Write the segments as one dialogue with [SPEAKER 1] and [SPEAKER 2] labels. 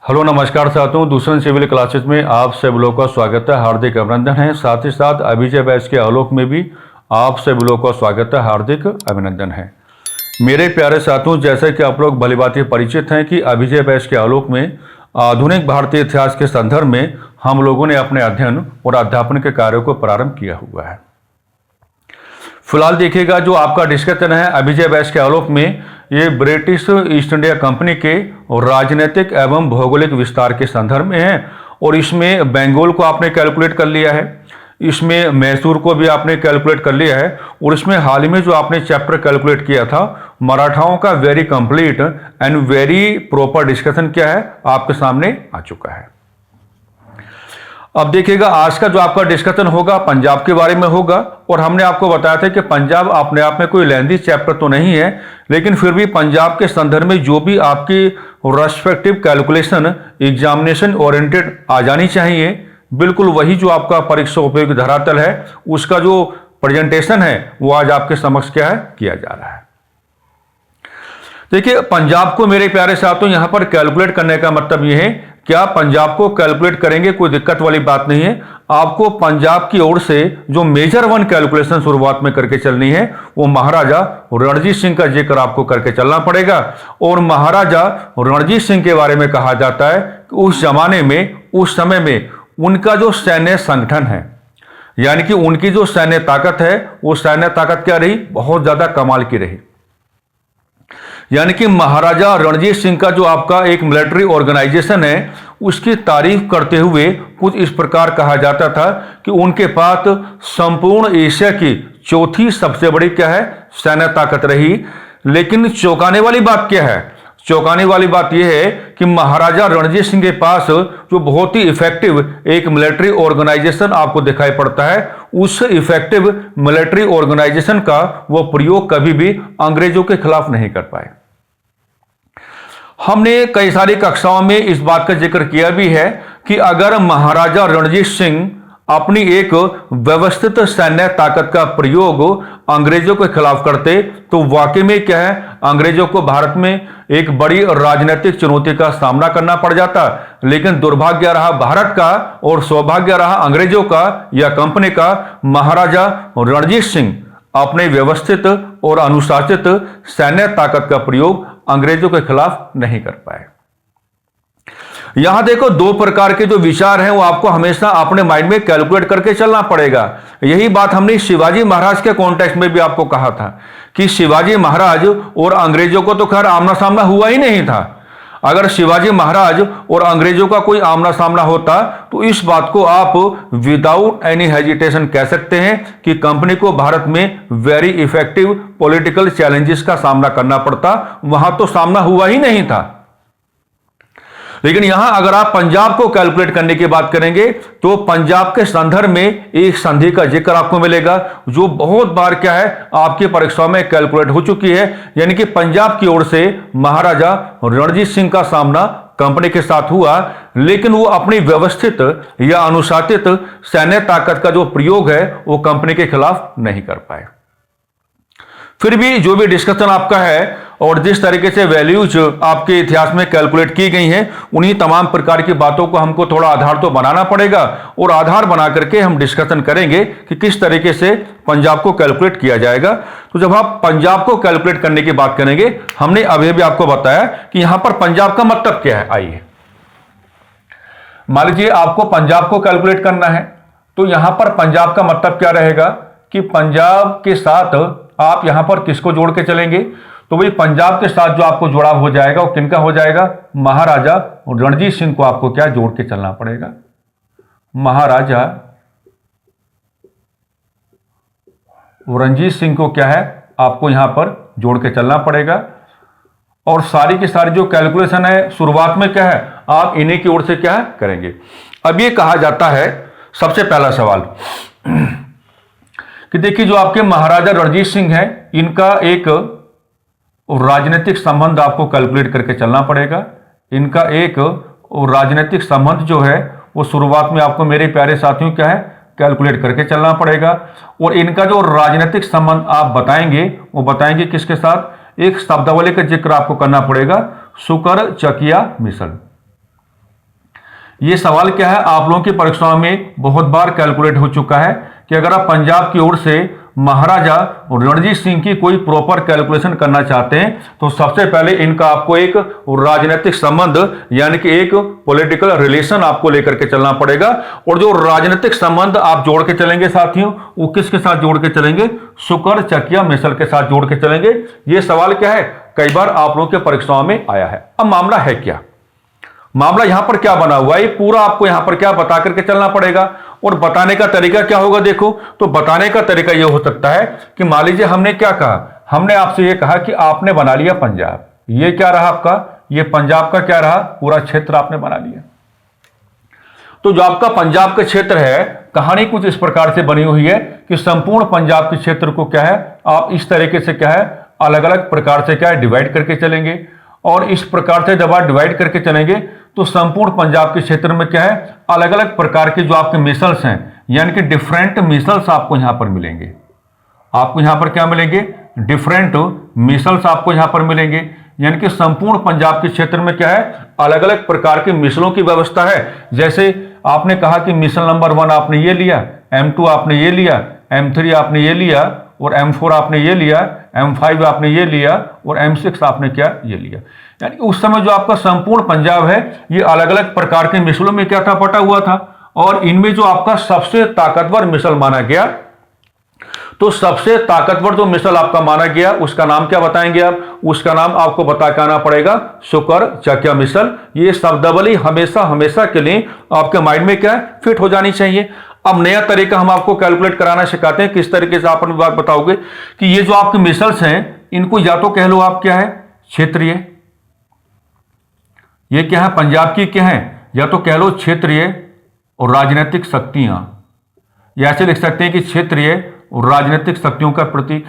[SPEAKER 1] Hello नमस्कार साथियों, दूसरे सिविल क्लासेस में आप सब लोगों का स्वागत है, हार्दिक अभिनंदन है। साथ ही साथ अभिजय बैच के आलोक में भी आप सब लोगों का स्वागत है, हार्दिक अभिनंदन है। मेरे प्यारे साथियों, जैसे कि आप लोग भलीभांति परिचित हैं कि अभिजय बैच के आलोक में आधुनिक भारतीय इतिहास के संदर्भ में हम लोगों ने अपने अध्ययन और अध्यापन के कार्यों को प्रारंभ किया हुआ है। फिलहाल देखिएगा, जो आपका डिस्कशन है अभिजय बैच के आलोक में, ये ब्रिटिश ईस्ट इंडिया कंपनी के राजनीतिक एवं भौगोलिक विस्तार के संदर्भ में है। और इसमें बंगाल को आपने कैलकुलेट कर लिया है, इसमें मैसूर को भी आपने कैलकुलेट कर लिया है, और इसमें हाल ही में जो आपने चैप्टर कैलकुलेट किया था मराठाओं का, very complete and very proper discussion क्या है आपके सामने आ चुका है। अब देखिएगा, आज का जो आपका डिस्कशन होगा पंजाब के बारे में होगा। और हमने आपको बताया था कि पंजाब अपने आप में कोई लेंथी चैप्टर तो नहीं है, लेकिन फिर भी पंजाब के संदर्भ में जो भी आपकी रेस्पेक्टिव कैलकुलेशन एग्जामिनेशन ओरिएंटेड आ जानी चाहिए, बिल्कुल वही जो आपका परीक्षा उपयोगी धरातल है उसका जो प्रेजेंटेशन है वो आज आपके समक्ष क्या है किया जा रहा है। देखिए, पंजाब को मेरे प्यारे साथियों यहां पर कैलकुलेट करने का मतलब यह है, क्या पंजाब को कैलकुलेट करेंगे कोई दिक्कत वाली बात नहीं है। आपको पंजाब की ओर से जो मेजर वन कैलकुलेशन शुरुआत में करके चलनी है वो महाराजा रणजीत सिंह का जिक्र आपको करके चलना पड़ेगा। और महाराजा रणजीत सिंह के बारे में कहा जाता है कि उस जमाने में, उस समय में उनका जो सैन्य संगठन है, यानी कि उनकी जो सैन्य ताकत है वो सैन्य ताकत क्या रही, बहुत ज्यादा कमाल की रही। यानी कि महाराजा रणजीत सिंह का जो आपका एक मिलिट्री ऑर्गेनाइजेशन है उसकी तारीफ करते हुए कुछ इस प्रकार कहा जाता था कि उनके पास संपूर्ण एशिया की चौथी सबसे बड़ी क्या है सैन्य ताकत रही। लेकिन चौंकाने वाली बात क्या है, चौंकाने वाली बात यह है कि महाराजा रणजीत सिंह के पास जो बहुत ही इफेक्टिव एक मिलिट्री ऑर्गेनाइजेशन आपको दिखाई पड़ता है, उस इफेक्टिव मिलिट्री ऑर्गेनाइजेशन का वो प्रयोग कभी भी अंग्रेजों के खिलाफ नहीं कर पाए। हमने कई सारी कक्षाओं में इस बात का जिक्र किया भी है कि अगर महाराजा रणजीत सिंह अपनी एक व्यवस्थित सैन्य ताकत का प्रयोग अंग्रेजों के खिलाफ करते तो वाकई में क्या है, अंग्रेजों को भारत में एक बड़ी राजनीतिक चुनौती का सामना करना पड़ जाता। लेकिन दुर्भाग्य रहा भारत का और सौभाग्य रहा अंग्रेजों का या कंपनी का, महाराजा रणजीत सिंह अपने व्यवस्थित और अनुशासित सैन्य ताकत का प्रयोग अंग्रेजों के खिलाफ नहीं कर पाए। यहां देखो, दो प्रकार के जो विचार हैं वो आपको हमेशा अपने माइंड में कैलकुलेट करके चलना पड़ेगा। यही बात हमने शिवाजी महाराज के कॉन्टेक्स्ट में भी आपको कहा था कि शिवाजी महाराज और अंग्रेजों को तो खैर आमना सामना हुआ ही नहीं था। अगर शिवाजी महाराज और अंग्रेजों का कोई आमना सामना होता तो इस बात को आप विदाउट एनी हेजिटेशन कह सकते हैं कि कंपनी को भारत में वेरी इफेक्टिव पॉलिटिकल चैलेंजेस का सामना करना पड़ता। वहां तो सामना हुआ ही नहीं था। लेकिन यहां अगर आप पंजाब को कैलकुलेट करने की बात करेंगे तो पंजाब के संदर्भ में एक संधि का जिक्र आपको मिलेगा जो बहुत बार क्या है आपकी परीक्षाओं में कैलकुलेट हो चुकी है। यानी कि पंजाब की ओर से महाराजा रणजीत सिंह का सामना कंपनी के साथ हुआ, लेकिन वो अपनी व्यवस्थित या अनुशासित सैन्य ताकत का जो प्रयोग है वो कंपनी के खिलाफ नहीं कर पाए। फिर भी जो भी डिस्कशन आपका है और जिस तरीके से वैल्यूज आपके इतिहास में कैलकुलेट की गई हैं, उन्हीं तमाम प्रकार की बातों को हमको थोड़ा आधार तो बनाना पड़ेगा और आधार बना करके हम डिस्कशन करेंगे कि किस तरीके से पंजाब को कैलकुलेट किया जाएगा। तो जब आप पंजाब को कैलकुलेट करने की बात करेंगे, हमने अभी भी आपको बताया कि यहां पर पंजाब का मतलब क्या है। आइए मान लीजिए आपको पंजाब को कैलकुलेट करना है, तो यहां पर पंजाब का मतलब क्या रहेगा कि पंजाब के साथ आप यहां पर किसको जोड़ के चलेंगे, तो भाई पंजाब के साथ जो आपको जुड़ाव हो जाएगा वो किनका हो जाएगा, महाराजा रणजीत सिंह को आपको क्या जोड़ के चलना पड़ेगा। महाराजा रणजीत सिंह को क्या है आपको यहां पर जोड़ के चलना पड़ेगा। और सारी की सारी जो कैलकुलेशन है शुरुआत में क्या है आप इन्हीं की ओर से क्या है करेंगे। अब ये कहा जाता है, सबसे पहला सवाल कि देखिए जो आपके महाराजा रणजीत सिंह हैं इनका एक राजनीतिक संबंध आपको कैलकुलेट करके चलना पड़ेगा। इनका एक राजनीतिक संबंध जो है वो शुरुआत में आपको मेरे प्यारे साथियों क्या है कैलकुलेट करके चलना पड़ेगा। और इनका जो राजनीतिक संबंध आप बताएंगे वो बताएंगे किसके साथ, एक शब्दावली का जिक्र आपको करना पड़ेगा, शुकर चकिया मिशन। ये सवाल क्या है, आप लोगों की परीक्षाओं में बहुत बार कैलकुलेट हो चुका है कि अगर आप पंजाब की ओर से महाराजा रणजीत सिंह की कोई प्रॉपर कैलकुलेशन करना चाहते हैं तो सबसे पहले इनका आपको एक राजनीतिक संबंध यानी कि एक पॉलिटिकल रिलेशन आपको लेकर के चलना पड़ेगा। और जो राजनीतिक संबंध आप जोड़ के चलेंगे साथियों, वो किसके साथ जोड़ के चलेंगे? शुक्र, चकिया, मिसल के साथ जोड़ के चलेंगे। ये सवाल क्या है, कई बार आप लोगों के परीक्षाओं में आया है। अब मामला है क्या, मामला यहां पर क्या बना हुआ है, ये पूरा आपको यहां पर क्या बता करके चलना पड़ेगा। और बताने का तरीका क्या होगा, देखो तो बताने का तरीका यह हो सकता है कि मान लीजिए हमने क्या कहा, हमने आपसे यह कहा कि आपने बना लिया पंजाब, ये क्या रहा आपका, ये पंजाब का क्या रहा, पूरा क्षेत्र आपने बना लिया। तो जो आपका पंजाब का क्षेत्र है, कहानी कुछ इस प्रकार से बनी हुई है कि संपूर्ण पंजाब के क्षेत्र को क्या है, आप इस तरीके से क्या है, अलग अलग प्रकार से क्या है, डिवाइड करके चलेंगे। और इस प्रकार से जब आप डिवाइड करके चलेंगे तो संपूर्ण पंजाब के क्षेत्र में क्या है, अलग अलग प्रकार के जो आपके मिसल्स हैं, यानी कि डिफरेंट मिसल्स आपको यहां पर मिलेंगे। आपको यहां पर क्या मिलेंगे, डिफरेंट मिसल्स आपको यहां पर मिलेंगे। यानी कि संपूर्ण पंजाब के क्षेत्र में क्या है, अलग अलग प्रकार के मिसलों की व्यवस्था है। जैसे आपने कहा कि मिसल नंबर 1 आपने ये लिया, M2 आपने ये लिया, M3 आपने ये लिया, और M4 आपने ये लिया, M5 आपने ये लिया, और M6 आपने क्या ये लिया। यानी उस समय जो आपका संपूर्ण पंजाब है ये अलग अलग प्रकार के मिसलों में क्या था, पटा हुआ था। और इनमें जो आपका सबसे ताकतवर मिसल माना गया, तो सबसे ताकतवर जो मिसल आपका माना गया उसका नाम क्या बताएंगे आप, उसका नाम आपको बता के आना पड़ेगा, शुक्र चकिया मिसल। ये शब्दावली हमेशा हमेशा के लिए आपके माइंड में क्या है, फिट हो जानी चाहिए। अब नया तरीका हम आपको कैलकुलेट कराना सिखाते हैं, किस तरीके से आप अपनी बात बताओगे कि ये जो आपके मिसल्स हैं इनको या तो कह लो आप क्या है, क्षेत्रीय, ये क्या है, पंजाब की क्या है, या तो कह लो क्षेत्रीय और राजनीतिक शक्तियां, या ऐसे लिख सकते हैं कि क्षेत्रीय और राजनीतिक शक्तियों का प्रतीक,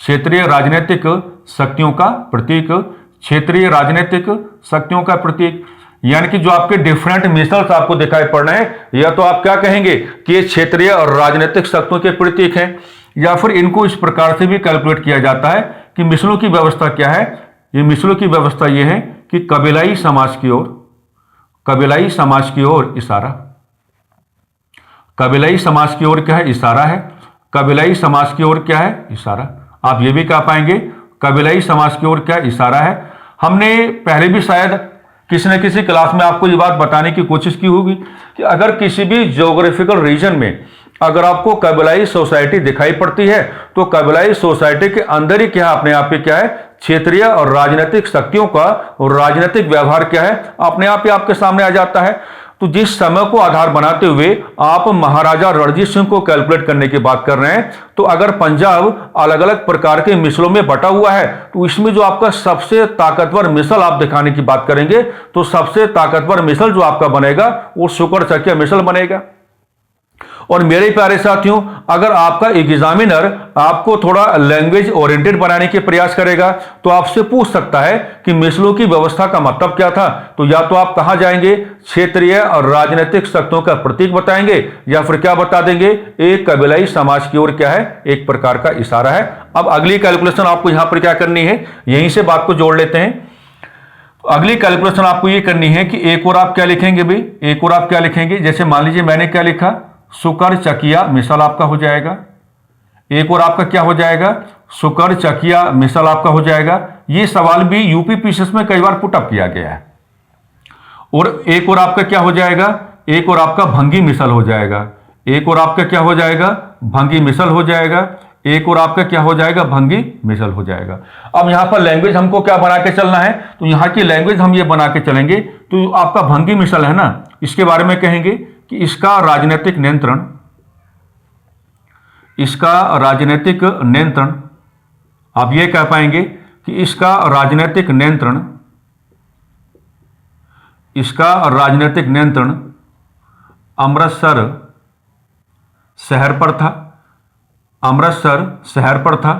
[SPEAKER 1] क्षेत्रीय राजनीतिक शक्तियों का प्रतीक, क्षेत्रीय राजनीतिक शक्तियों का प्रतीक। यानी कि जो आपके डिफरेंट मिसल्स आपको दिखाई पड़ रहे हैं, या तो आप क्या कहेंगे कि ये क्षेत्रीय और राजनीतिक शक्तियों के प्रतीक हैं, या फिर इनको इस प्रकार से भी कैलकुलेट किया जाता है कि मिसलों की व्यवस्था क्या है। ये मिसलों की व्यवस्था ये है कि कबीलाई समाज की ओर, कबीलाई समाज की ओर इशारा, कबीलाई समाज की ओर क्या है, इशारा है। कबीलाई समाज की ओर क्या है, इशारा। आप ये भी कह पाएंगे कबीलाई समाज की ओर क्या इशारा है। हमने पहले भी शायद किसी न किसी क्लास में आपको ये बात बताने की कोशिश की होगी कि अगर किसी भी ज्योग्राफिकल रीजन में अगर आपको कबीलाई सोसाइटी दिखाई पड़ती है तो कबीलाई सोसाइटी के अंदर ही क्या अपने आप पे क्या है, क्षेत्रीय और राजनीतिक शक्तियों का और राजनीतिक व्यवहार क्या है, अपने आप ही आपके सामने आ जाता है। तो जिस समय को आधार बनाते हुए आप महाराजा रणजीत सिंह को कैलकुलेट करने की बात कर रहे हैं, तो अगर पंजाब अलग अलग प्रकार के मिसलों में बटा हुआ है तो इसमें जो आपका सबसे ताकतवर मिसल आप दिखाने की बात करेंगे तो सबसे ताकतवर मिसल जो आपका बनेगा वो शुक्र चकिया मिसल बनेगा। और मेरे प्यारे साथियों, अगर आपका एग्जामिनर आपको थोड़ा लैंग्वेज ओरिएंटेड बनाने के प्रयास करेगा तो आपसे पूछ सकता है कि मिसलों की व्यवस्था का मतलब क्या था, तो या तो आप कहां जाएंगे, क्षेत्रीय और राजनीतिक शक्तियों का प्रतीक बताएंगे, या फिर क्या बता देंगे, एक कबीलाई समाज की ओर क्या है, एक प्रकार का इशारा है। अब अगली कैलकुलेशन आपको यहां पर क्या करनी है, यहीं से बात को जोड़ लेते हैं। अगली कैलकुलेशन आपको ये करनी है कि एक और आप क्या लिखेंगे भाई, एक और आप क्या लिखेंगे, जैसे मान लीजिए मैंने क्या लिखा, शुक्र चकिया मिसल आपका हो जाएगा। एक और आपका क्या हो जाएगा, शुक्र चकिया मिसल आपका हो जाएगा। ये सवाल भी यूपी पीसीएस में कई बार पुटअप किया गया है। और एक और आपका क्या हो जाएगा, एक और आपका भंगी मिसल हो जाएगा। एक और आपका क्या हो जाएगा, भंगी मिसल हो जाएगा। एक और आपका क्या हो जाएगा, भंगी मिसल हो जाएगा। अब यहां पर लैंग्वेज हमको क्या बना के चलना है, तो यहां की लैंग्वेज हम ये बना के चलेंगे। तो आपका भंगी मिसल है ना, इसके बारे में कहेंगे कि इसका राजनीतिक नियंत्रण, इसका राजनीतिक नियंत्रण, आप ये कह पाएंगे कि इसका राजनीतिक नियंत्रण, इसका राजनीतिक नियंत्रण अमृतसर शहर पर था, अमृतसर शहर पर था,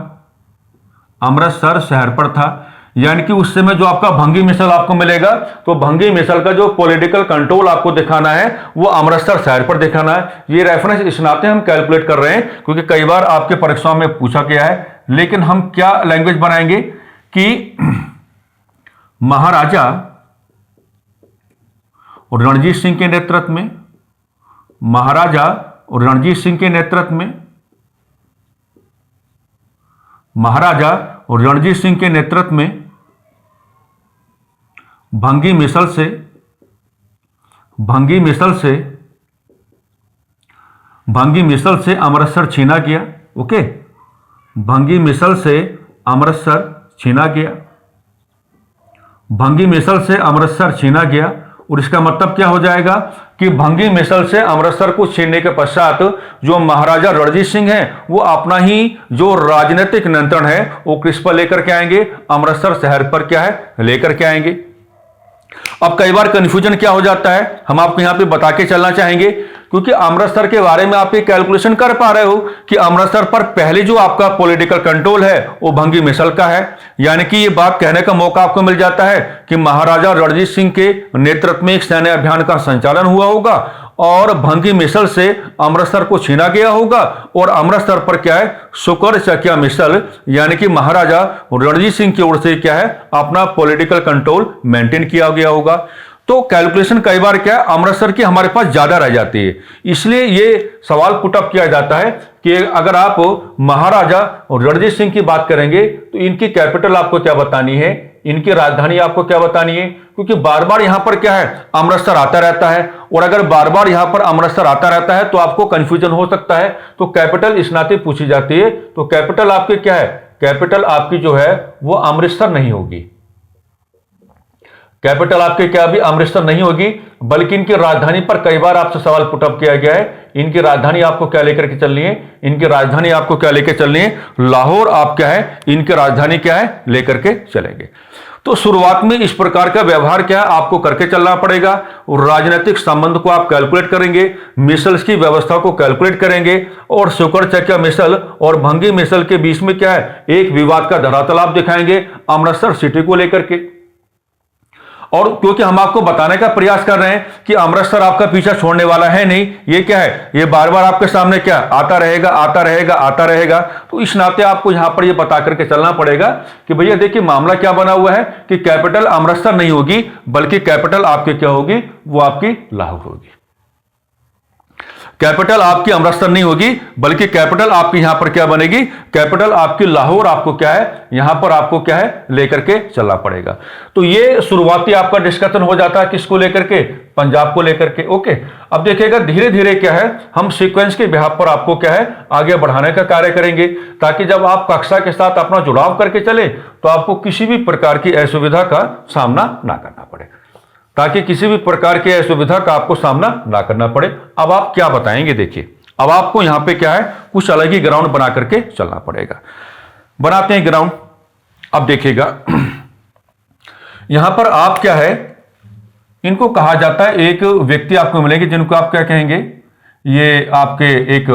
[SPEAKER 1] अमृतसर शहर पर था। यानी कि उस समय जो आपका भंगी मिसल आपको मिलेगा तो भंगी मिसल का जो पॉलिटिकल कंट्रोल आपको दिखाना है वो अमृतसर शहर पर दिखाना है। ये रेफरेंस इस नाते हम कैलकुलेट कर रहे हैं क्योंकि कई बार आपके परीक्षाओं में पूछा गया है। लेकिन हम क्या लैंग्वेज बनाएंगे कि महाराजा रणजीत सिंह के नेतृत्व में, महाराजा रणजीत सिंह के नेतृत्व में, महाराजा रणजीत सिंह के नेतृत्व में भंगी मिसल से अमृतसर छीना गया। ओके, भंगी मिसल से अमृतसर छीना गया, भंगी मिसल से अमृतसर छीना गया। और इसका मतलब क्या हो जाएगा कि भंगी मिसल से अमृतसर को छीनने के पश्चात जो महाराजा रणजीत सिंह हैं वो अपना ही जो राजनीतिक नियंत्रण है वो किस पर लेकर के आएंगे, अमृतसर शहर पर क्या है लेकर के आएंगे। अब कई बार कंफ्यूजन क्या हो जाता है, हम आपको यहां पे बता के चलना चाहेंगे, क्योंकि अमृतसर के बारे में आप ये कैलकुलेशन कर पा रहे हो कि अमृतसर पर पहले जो आपका पॉलिटिकल कंट्रोल है वो भंगी मिसल का है। यानी कि ये बात कहने का मौका आपको मिल जाता है कि महाराजा रणजीत सिंह के नेतृत्व में एक सैन्य अभियान का संचालन हुआ होगा और भंगी मिसल से अमृतसर को छीना गया होगा और अमृतसर पर क्या है शुक्र चकिया मिसल यानी कि महाराजा रणजीत सिंह की ओर से क्या है अपना पॉलिटिकल कंट्रोल मेंटेन किया गया होगा। तो कैलकुलेशन कई बार क्या है अमृतसर की हमारे पास ज्यादा रह जाती है, इसलिए ये सवाल पुटअप किया जाता है कि अगर आप महाराजा रणजीत सिंह की बात करेंगे तो इनकी कैपिटल आपको क्या बतानी है, इनकी राजधानी आपको क्या बतानी है, क्योंकि बार बार यहां पर क्या है अमृतसर आता रहता है और अगर बार बार यहां पर अमृतसर आता रहता है तो आपको कंफ्यूजन हो सकता है। तो कैपिटल इस नाते पूछी जाती है, तो कैपिटल आपकी क्या है, कैपिटल आपकी जो है वो अमृतसर नहीं होगी, कैपिटल आपके क्या भी अमृतसर नहीं होगी, बल्कि इनकी राजधानी पर कई बार आपसे सवाल पुटअप किया गया है। इनकी राजधानी आपको क्या लेकर के चलनी है, इनकी राजधानी आपको क्या लेकर चलनी है, लाहौर आप क्या है इनकी राजधानी क्या है लेकर के चलेंगे। तो शुरुआत में इस प्रकार का व्यवहार क्या है आपको करके चलना पड़ेगा और राजनीतिक संबंध को आप कैलकुलेट करेंगे, मिसल्स की व्यवस्था को कैलकुलेट करेंगे और शुक्र चकिया मिसल और भंगी मिसल के बीच में क्या है एक विवाद का धरातल आप दिखाएंगे अमृतसर सिटी को लेकर के। और क्योंकि हम आपको बताने का प्रयास कर रहे हैं कि अमृतसर आपका पीछा छोड़ने वाला है नहीं, ये क्या है ये बार बार आपके सामने क्या आता रहेगा आता रहेगा आता रहेगा, तो इस नाते आपको यहां पर ये बता करके चलना पड़ेगा कि भैया देखिए मामला क्या बना हुआ है कि कैपिटल अमृतसर नहीं होगी बल्कि कैपिटल आपकी क्या होगी वो आपकी लाहौर होगी। कैपिटल आपकी अमृतसर नहीं होगी बल्कि कैपिटल आपकी यहां पर क्या बनेगी, कैपिटल आपकी लाहौर आपको क्या है यहां पर आपको क्या है लेकर के चलना पड़ेगा। तो ये शुरुआती आपका डिस्कशन हो जाता है किसको लेकर के, पंजाब को लेकर के। ओके, अब देखिएगा धीरे धीरे क्या है हम सीक्वेंस के बिहाफ पर आपको क्या है आगे बढ़ाने का कार्य करेंगे ताकि जब आप कक्षा के साथ अपना जुड़ाव करके चले तो आपको किसी भी प्रकार की असुविधा का सामना ना करना पड़े, ताकि किसी भी प्रकार की असुविधा का आपको सामना ना करना पड़े। अब आप क्या बताएंगे, देखिए अब आपको यहां पे क्या है कुछ अलग ही ग्राउंड बना करके चलना पड़ेगा। बनाते हैं ग्राउंड। अब देखिएगा यहां पर आप क्या है इनको कहा जाता है, एक व्यक्ति आपको मिलेंगे जिनको आप क्या कहेंगे, ये आपके एक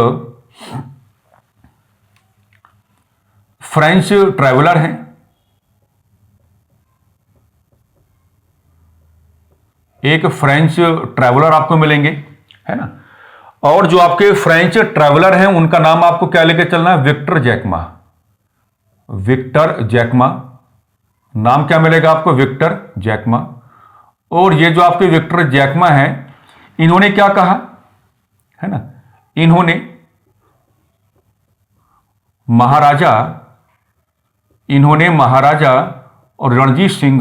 [SPEAKER 1] फ्रेंच ट्रैवलर हैं, एक फ्रेंच ट्रैवलर आपको मिलेंगे है ना। और जो आपके फ्रेंच ट्रैवलर हैं उनका नाम आपको क्या लेके चलना है, विक्टर जैकमा। विक्टर जैकमा नाम क्या मिलेगा आपको, विक्टर जैकमा। और ये जो आपके विक्टर जैकमा हैं इन्होंने क्या कहा है ना, इन्होंने महाराजा और रणजीत सिंह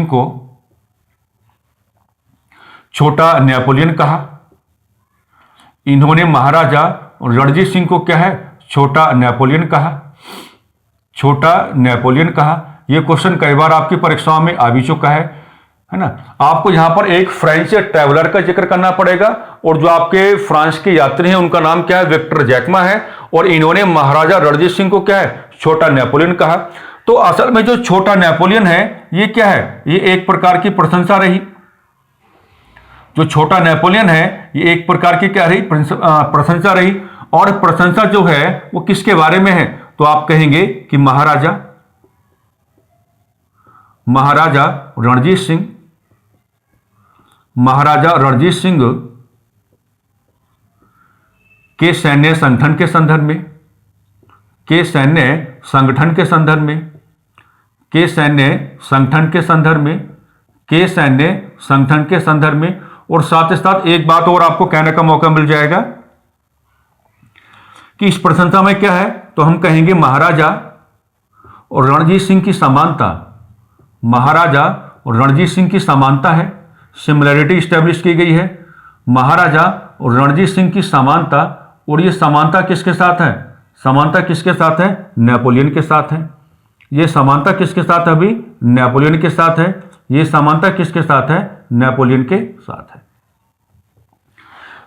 [SPEAKER 1] को छोटा नेपोलियन कहा। इन्होंने महाराजा और रणजीत सिंह को क्या है छोटा नेपोलियन कहा, छोटा नेपोलियन कहा। यह क्वेश्चन कई बार आपकी परीक्षाओं में आ भी चुका है ना। आपको यहां पर एक फ्रेंच ट्रैवलर का जिक्र करना पड़ेगा और जो आपके फ्रांस के यात्री हैं उनका नाम क्या है, विक्टर जैकमा है। और इन्होंने महाराजा रणजीत सिंह को क्या है छोटा नेपोलियन कहा। तो असल में जो छोटा नेपोलियन है ये क्या है, ये एक प्रकार की प्रशंसा रही। जो छोटा नेपोलियन है ये एक प्रकार की क्या रही, प्रशंसा रही। और प्रशंसा जो है वो किसके बारे में है, तो आप कहेंगे कि महाराजा रणजीत सिंह के सैन्य संगठन के संदर्भ में, के सैन्य संगठन के संदर्भ में, के सैन्य संगठन के संदर्भ में। और साथ ही साथ एक बात और आपको कहने का मौका मिल जाएगा कि इस प्रशंसा में क्या है, तो हम कहेंगे महाराजा और रणजीत सिंह की समानता, महाराजा और रणजीत सिंह की समानता है, सिमिलरिटी स्टैब्लिश की गई है। महाराजा और रणजीत सिंह की समानता, और ये समानता किसके साथ है, समानता किसके साथ है, नेपोलियन के साथ है। ये समानता किसके साथ है, अभी नेपोलियन के साथ है। ये समानता किसके साथ है, नेपोलियन के साथ है।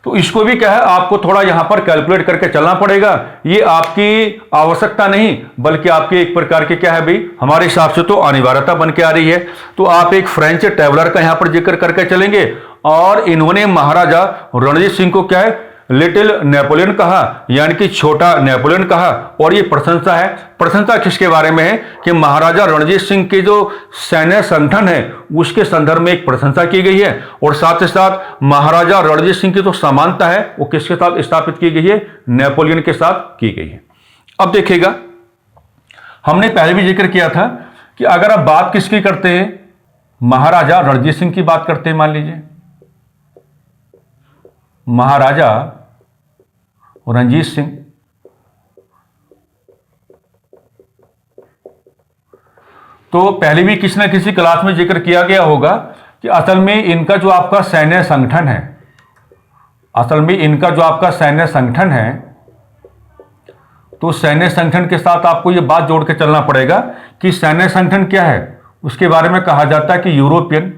[SPEAKER 1] तो इसको भी क्या है, आपको थोड़ा यहां पर कैलकुलेट करके चलना पड़ेगा। ये आपकी आवश्यकता नहीं, बल्कि आपकी एक प्रकार की क्या है भाई, हमारे हिसाब से तो अनिवार्यता बन के आ रही है। तो आप एक फ्रेंच ट्रैवलर का यहां पर जिक्र करके चलेंगे, और इन्होंने महाराजा रणजीत सिंह को क्या है, लिटिल नेपोलियन कहा, यानी कि छोटा नेपोलियन कहा। और ये प्रशंसा है। प्रशंसा किसके बारे में है कि महाराजा रणजीत सिंह के जो सैन्य संगठन है उसके संदर्भ में एक प्रशंसा की गई है। और साथ ही साथ महाराजा रणजीत सिंह की जो समानता है वो किसके साथ स्थापित की गई है, नेपोलियन के साथ की गई है। अब देखिएगा, हमने पहले भी जिक्र किया था कि अगर आप बात किसकी करते हैं, महाराजा रणजीत सिंह की बात करते हैं, मान लीजिए महाराजा रणजीत सिंह, तो पहले भी किसी न किसी क्लास में जिक्र किया गया होगा कि असल में इनका जो आपका सैन्य संगठन है, असल में इनका जो आपका सैन्य संगठन है, तो सैन्य संगठन के साथ आपको ये बात जोड़ के चलना पड़ेगा कि सैन्य संगठन क्या है। उसके बारे में कहा जाता है कि यूरोपियन,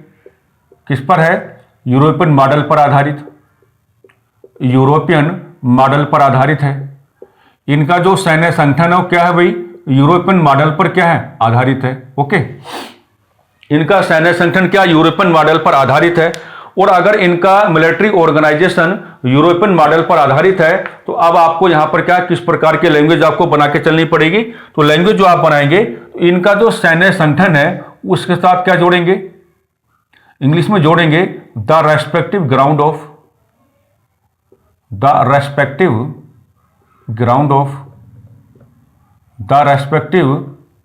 [SPEAKER 1] किस पर है, यूरोपियन मॉडल पर आधारित, यूरोपियन मॉडल पर आधारित है। इनका जो सैन्य संगठन है वो क्या है भाई, यूरोपियन मॉडल पर क्या है, आधारित है। ओके, इनका सैन्य संगठन क्या यूरोपियन मॉडल पर आधारित है। और अगर इनका मिलिट्री ऑर्गेनाइजेशन यूरोपियन मॉडल पर आधारित है, तो अब आपको यहां पर क्या, किस प्रकार की लैंग्वेज आपको बना के चलनी पड़ेगी। तो लैंग्वेज जो आप बनाएंगे, इनका जो सैन्य संगठन है उसके साथ क्या जोड़ेंगे, इंग्लिश में जोड़ेंगे the respective ground of, the respective ground of, the respective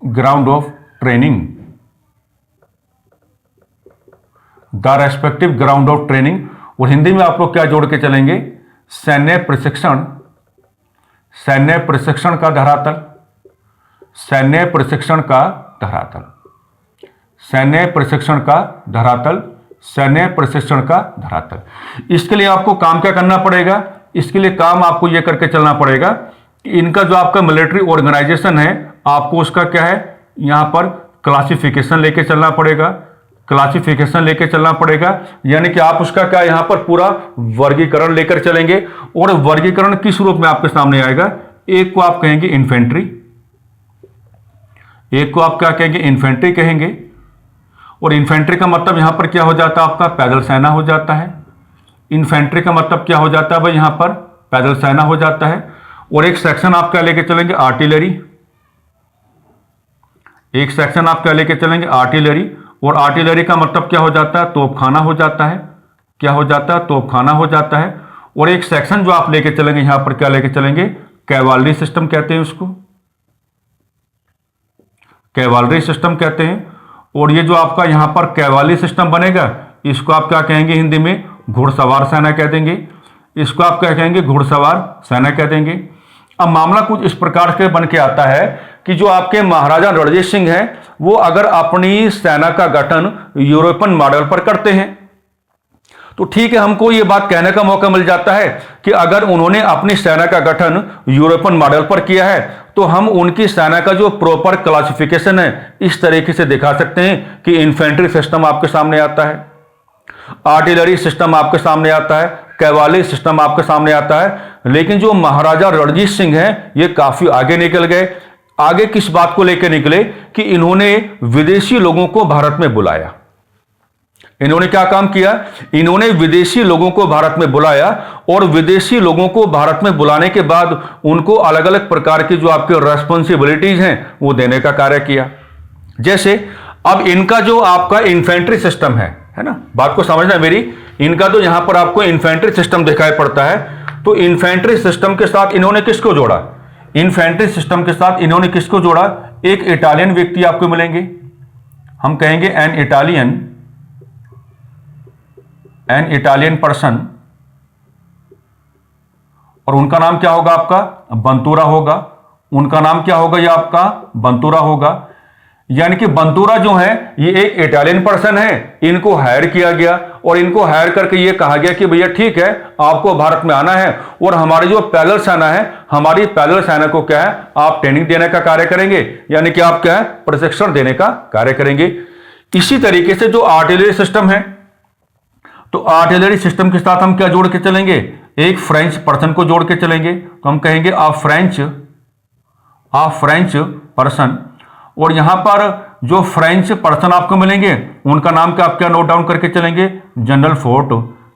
[SPEAKER 1] ground of training, the respective ground of training. और हिंदी में आप लोग क्या जोड़ के चलेंगे, सैन्य प्रशिक्षण, सैन्य प्रशिक्षण का धरातल, सैन्य प्रशिक्षण का धरातल, सैन्य प्रशिक्षण का धरातल, सैन्य प्रशिक्षण का धरातल। इसके लिए आपको काम क्या करना पड़ेगा, इसके लिए काम आपको यह करके चलना पड़ेगा कि इनका जो आपका मिलिट्री ऑर्गेनाइजेशन है, आपको उसका क्या है, यहां पर क्लासिफिकेशन लेके चलना पड़ेगा, क्लासिफिकेशन लेके चलना पड़ेगा। यानी कि आप उसका क्या, यहां पर पूरा वर्गीकरण लेकर चलेंगे। और वर्गीकरण किस रूप में आपके सामने आएगा, एक को आप कहेंगे इन्फेंट्री, एक को आप क्या कहेंगे, इन्फेंट्री कहेंगे। और इन्फेंट्री का मतलब यहां पर क्या हो जाता है, आपका पैदल सेना हो जाता है। इन्फेंट्री का मतलब क्या हो जाता है भाई, यहां पर पैदल सेना हो जाता है। और एक सेक्शन आप क्या लेके चलेंगे, आर्टिलरी, एक सेक्शन आप क्या लेके चलेंगे, आर्टिलरी। और आर्टिलरी का मतलब क्या हो जाता है, तोपखाना हो जाता है, क्या हो जाता है, तोपखाना हो जाता है। और एक सेक्शन जो आप लेके चलेंगे, यहां पर क्या लेके चलेंगे, कैवालरी सिस्टम कहते हैं उसको, कैवालरी सिस्टम कहते हैं। और ये जो आपका यहां पर कैवालरी सिस्टम बनेगा, इसको आप क्या कहेंगे, हिंदी में घुड़सवार सेना कह देंगे, इसको आप क्या कहेंगे, घुड़सवार सेना कह देंगे। अब मामला कुछ इस प्रकार से बन के आता है कि जो आपके महाराजा रणजीत सिंह हैं, वो अगर अपनी सेना का गठन यूरोपियन मॉडल पर करते हैं, तो ठीक है, हमको ये बात कहने का मौका मिल जाता है कि अगर उन्होंने अपनी सेना का गठन यूरोपियन मॉडल पर किया है, तो हम उनकी सेना का जो प्रॉपर क्लासिफिकेशन है इस तरीके से दिखा सकते हैं कि इन्फेंट्री सिस्टम आपके सामने आता है, आर्टिलरी सिस्टम आपके सामने आता है, कैवालरी सिस्टम आपके सामने आता है। लेकिन जो महाराजा रणजीत सिंह हैं, ये काफी आगे निकल गए। आगे किस बात को लेकर निकले कि इन्होंने विदेशी लोगों को भारत में बुलाया। इन्होंने क्या काम किया, इन्होंने विदेशी लोगों को भारत में बुलाया, और विदेशी लोगों को भारत में बुलाने के बाद उनको अलग अलग प्रकार की जो आपके रेस्पॉन्सिबिलिटीज हैं वो देने का कार्य किया। जैसे अब इनका जो आपका इन्फेंट्री सिस्टम है ना, बात को समझना मेरी, इनका तो यहां पर आपको इन्फेंट्री सिस्टम दिखाई पड़ता है। तो इन्फेंट्री सिस्टम के साथ इन्होंने किसको जोड़ा, इन्फेंट्री सिस्टम के साथ इन्होंने किसको जोड़ा, एक इटालियन व्यक्ति आपको मिलेंगे, हम कहेंगे एन इटालियन पर्सन, और उनका नाम क्या होगा आपका? बंतूरा होगा। उनका नाम क्या होगा? ये आपका बंतूरा होगा। यानी कि बंतूरा जो है ये एक इटालियन पर्सन है, इनको हायर किया गया और इनको हायर करके ये कहा गया कि भैया ठीक है, आपको भारत में आना है और हमारी जो पैदल सेना है, हमारी पैदल सेना को क्या है, आप ट्रेनिंग देने का कार्य करेंगे, यानी कि आप क्या है, प्रशिक्षण देने का कार्य करेंगे। इसी तरीके से जो आर्टिलरी सिस्टम है, तो आर्टिलरी सिस्टम के साथ हम क्या जोड़ के चलेंगे? एक फ्रेंच पर्सन को जोड़ के चलेंगे। तो हम कहेंगे आ फ्रेंच पर्सन, और यहां पर जो फ्रेंच पर्सन आपको मिलेंगे उनका नाम क्या आप क्या नोट डाउन करके चलेंगे? General fort.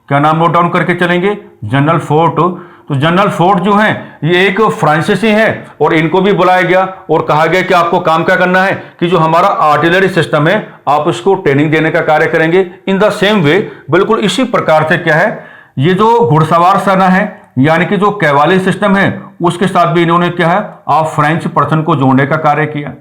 [SPEAKER 1] क्या नाम नोट डाउन करके चलेंगे? General fort. तो जनरल फोर्ट जो है ये एक फ्रांसीसी है और इनको भी बुलाया गया और कहा गया कि आपको काम क्या करना है कि जो हमारा आर्टिलरी सिस्टम है आप उसको ट्रेनिंग देने का कार्य करेंगे। इन द सेम वे, बिल्कुल इसी प्रकार से क्या है, ये जो घुड़सवार सेना है यानी कि जो कैवाली सिस्टम है उसके साथ भी इन्होंने क्या है, आप फ्रेंच पर्सन को जोड़ने का कार्य किया।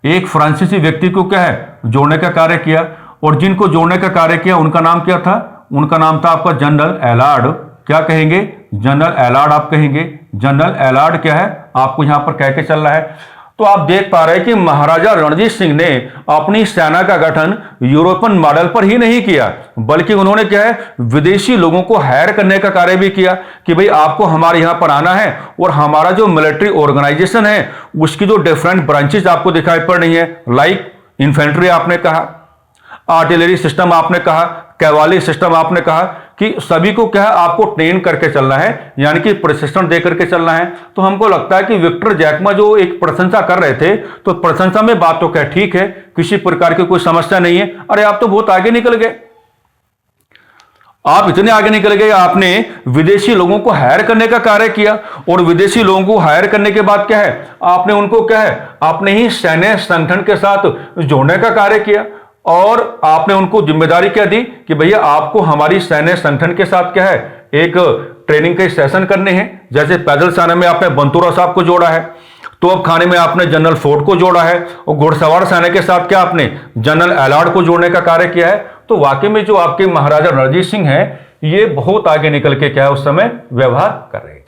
[SPEAKER 1] एक फ्रांसीसी व्यक्ति को क्या है, जोड़ने का कार्य किया, और जिनको जोड़ने का कार्य किया उनका नाम क्या था? उनका नाम था आपका जनरल एलार्ड। क्या कहेंगे? जनरल एलार्ड आप कहेंगे। जनरल एलार्ड क्या है, आपको यहां पर कह के चल रहा है। तो आप देख पा रहे हैं कि महाराजा रणजीत सिंह ने अपनी सेना का गठन यूरोपियन मॉडल पर ही नहीं किया, बल्कि उन्होंने क्या है, विदेशी लोगों को हायर करने का कार्य भी किया कि भाई आपको हमारे यहां पर आना है और हमारा जो मिलिट्री ऑर्गेनाइजेशन है उसकी जो डिफरेंट ब्रांचेस आपको दिखाई पड़ रही है, लाइक इन्फेंट्री आपने कहा, आर्टिलरी सिस्टम आपने कहा, कैवाली सिस्टम आपने कहा, कि सभी को क्या है, आपको ट्रेन करके चलना है, यानी कि प्रशिक्षण दे करके चलना है। तो हमको लगता है कि विक्टर जैकमा जो एक प्रशंसा कर रहे थे, तो प्रशंसा में बात तो क्या ठीक है, किसी प्रकार की कोई समस्या नहीं है। अरे आप तो बहुत आगे निकल गए, आप इतने आगे निकल गए, आपने विदेशी लोगों को हायर करने का कार्य किया, और विदेशी लोगों को हायर करने के बाद क्या है, आपने उनको क्या है, आपने ही सैन्य संगठन के साथ जोड़ने का कार्य किया, और आपने उनको जिम्मेदारी क्या दी कि भैया आपको हमारी सैन्य संगठन के साथ क्या है, एक ट्रेनिंग के सेशन करने हैं। जैसे पैदल सेना में आपने बंतूरा साहब को जोड़ा है, तोप खाने में आपने जनरल फोर्ट को जोड़ा है, और घुड़सवार सेना के साथ क्या आपने जनरल एलार्ड को जोड़ने का कार्य किया है। तो वाकई में जो आपके महाराजा रणजीत सिंह हैं ये बहुत आगे निकल के क्या है उस समय व्यवहार कर रहे थे।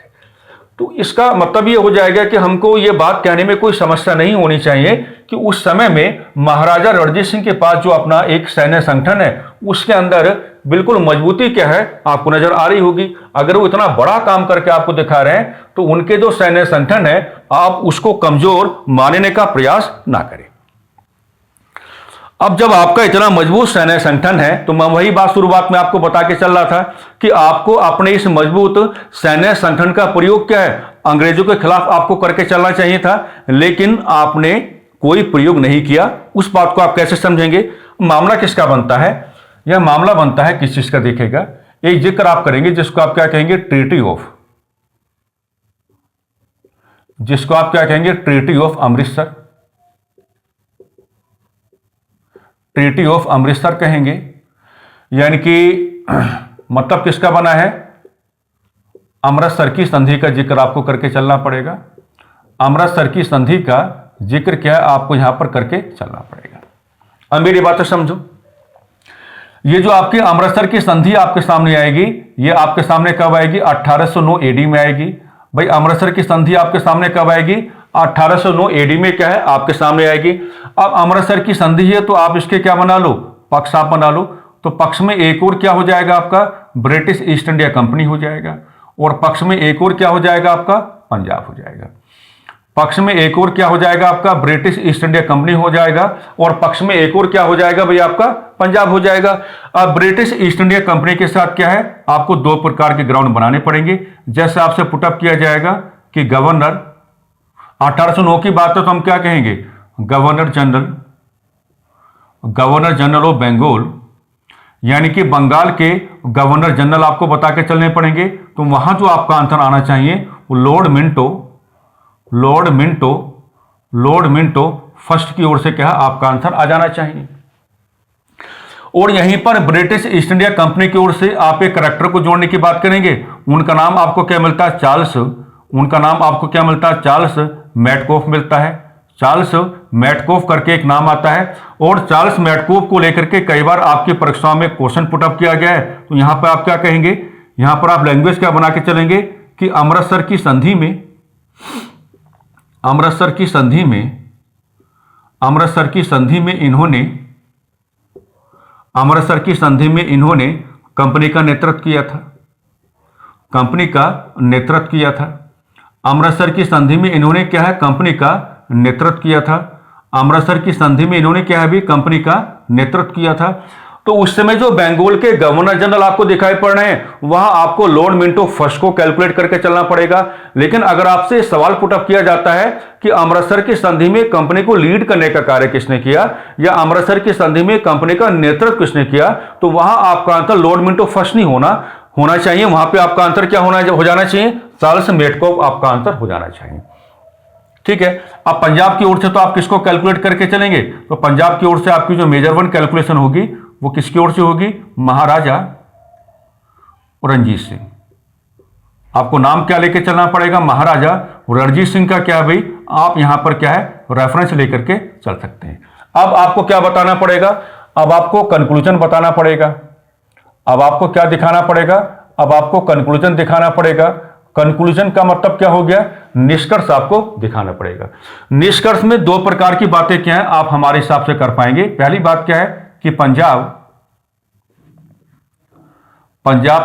[SPEAKER 1] तो इसका मतलब ये हो जाएगा कि हमको ये बात कहने में कोई समस्या नहीं होनी चाहिए कि उस समय में महाराजा रणजीत सिंह के पास जो अपना एक सैन्य संगठन है उसके अंदर बिल्कुल मजबूती क्या है आपको नजर आ रही होगी। अगर वो इतना बड़ा काम करके आपको दिखा रहे हैं तो उनके जो सैन्य संगठन है आप उसको कमजोर मानने का प्रयास ना करें। अब जब आपका इतना मजबूत सैन्य संगठन है तो मैं वही बात शुरुआत में आपको बता के चल रहा था कि आपको अपने इस मजबूत सैन्य संगठन का प्रयोग क्या है, अंग्रेजों के खिलाफ आपको करके चलना चाहिए था, लेकिन आपने कोई प्रयोग नहीं किया। उस बात को आप कैसे समझेंगे? मामला किसका बनता है? यह मामला बनता है किस चीज का, देखिएगा एक जिक्र आप करेंगे जिसको आप क्या कहेंगे, ट्रीटी ऑफ, जिसको आप क्या कहेंगे, treaty of Amritsar. Treaty of Amritsar कहेंगे, यानी कि मतलब किसका बना है, अमृतसर की संधि का जिक्र आपको करके चलना पड़ेगा। अमृतसर की संधि का जिक्र क्या है आपको यहां पर करके चलना पड़ेगा। अब मेरी बातें समझो, ये जो आपकी अमृतसर की संधि आपके सामने आएगी, ये आपके सामने कब आएगी, 1809 एडी में आएगी। भाई अमृतसर की संधि आपके सामने कब आएगी, 1809 एडी में क्या है आपके सामने आएगी। अब अमृतसर की संधि है तो आप इसके क्या बना लो, पक्ष आप बना लो। तो पक्ष में एक और क्या हो जाएगा आपका, ब्रिटिश ईस्ट इंडिया कंपनी हो जाएगा, और पक्ष में एक और क्या हो जाएगा आपका, पंजाब हो जाएगा। पक्ष में एक और क्या हो जाएगा आपका, ब्रिटिश ईस्ट इंडिया कंपनी हो जाएगा, और पक्ष में एक और क्या हो जाएगा भाई आपका, पंजाब हो जाएगा। अब ब्रिटिश ईस्ट इंडिया कंपनी के साथ क्या है, आपको दो प्रकार के ग्राउंड बनाने पड़ेंगे। जैसे आपसे पुटअप किया जाएगा कि गवर्नर, 1809 की बात है तो हम क्या कहेंगे, गवर्नर जनरल ऑफ बंगाल, यानी कि बंगाल के गवर्नर जनरल आपको बता के चलने पड़ेंगे। तो वहां जो आपका आंसर आना चाहिए वो लॉर्ड मिंटो फर्स्ट की ओर से क्या आपका आंसर आ जाना चाहिए। और यहीं पर ब्रिटिश ईस्ट इंडिया कंपनी की ओर से आप एक करेक्टर को जोड़ने की बात करेंगे, उनका नाम आपको क्या मिलता है, चार्ल्स। उनका नाम आपको क्या मिलता है, चार्ल्स मैटकॉफ मिलता है। चार्ल्स मैटकोफ करके एक नाम आता है, और चार्ल्स मैटकोफ को लेकर के कई बार आपकी परीक्षाओं में क्वेश्चन पुटअप किया गया है। तो यहां पर आप क्या कहेंगे, यहां पर आप लैंग्वेज क्या बना के चलेंगे कि अमृतसर की संधि में इन्होंने कंपनी का नेतृत्व किया था। अमृतसर की संधि में इन्होंने क्या है, कंपनी का नेतृत्व किया था। अमृतसर की संधि में इन्होंने क्या है भी, कंपनी का नेतृत्व किया था। तो उस समय जो बंगाल के गवर्नर जनरल आपको दिखाई पड़ रहे हैं, वहां आपको लॉर्ड मिंटो फर्स्ट को कैलकुलेट करके चलना पड़ेगा। लेकिन अगर आपसे सवाल पुटअप किया जाता है कि अमृतसर की संधि में कंपनी को लीड करने का कार्य किसने किया, या अमृतसर की संधि में कंपनी का नेतृत्व किसने किया, तो वहां आपका आंसर लॉर्ड मिंटो फर्स्ट नहीं होना चाहिए। वहां पर आपका आंसर क्या हो जाना चाहिए, चार्ल्स मैटकोफ आपका आंसर हो जाना चाहिए। ठीक है। अब पंजाब की ओर से तो आप किसको कैलकुलेट करके चलेंगे, तो पंजाब की ओर से आपकी जो मेजर वन कैलकुलेशन होगी वो किसकी ओर से होगी, महाराजा रणजीत सिंह। आपको नाम क्या लेके चलना पड़ेगा, महाराजा रणजीत सिंह का क्या भाई, आप यहां पर क्या है रेफरेंस लेकर के चल सकते हैं। अब आपको क्या बताना पड़ेगा, अब आपको कंक्लूजन बताना पड़ेगा। अब आपको क्या दिखाना पड़ेगा, अब आपको कंक्लूजन दिखाना पड़ेगा। कंक्लूजन का मतलब क्या हो गया, निष्कर्ष आपको दिखाना पड़ेगा। निष्कर्ष में दो प्रकार की बातें क्या है आप हमारे हिसाब से कर पाएंगे। पहली बात क्या है कि पंजाब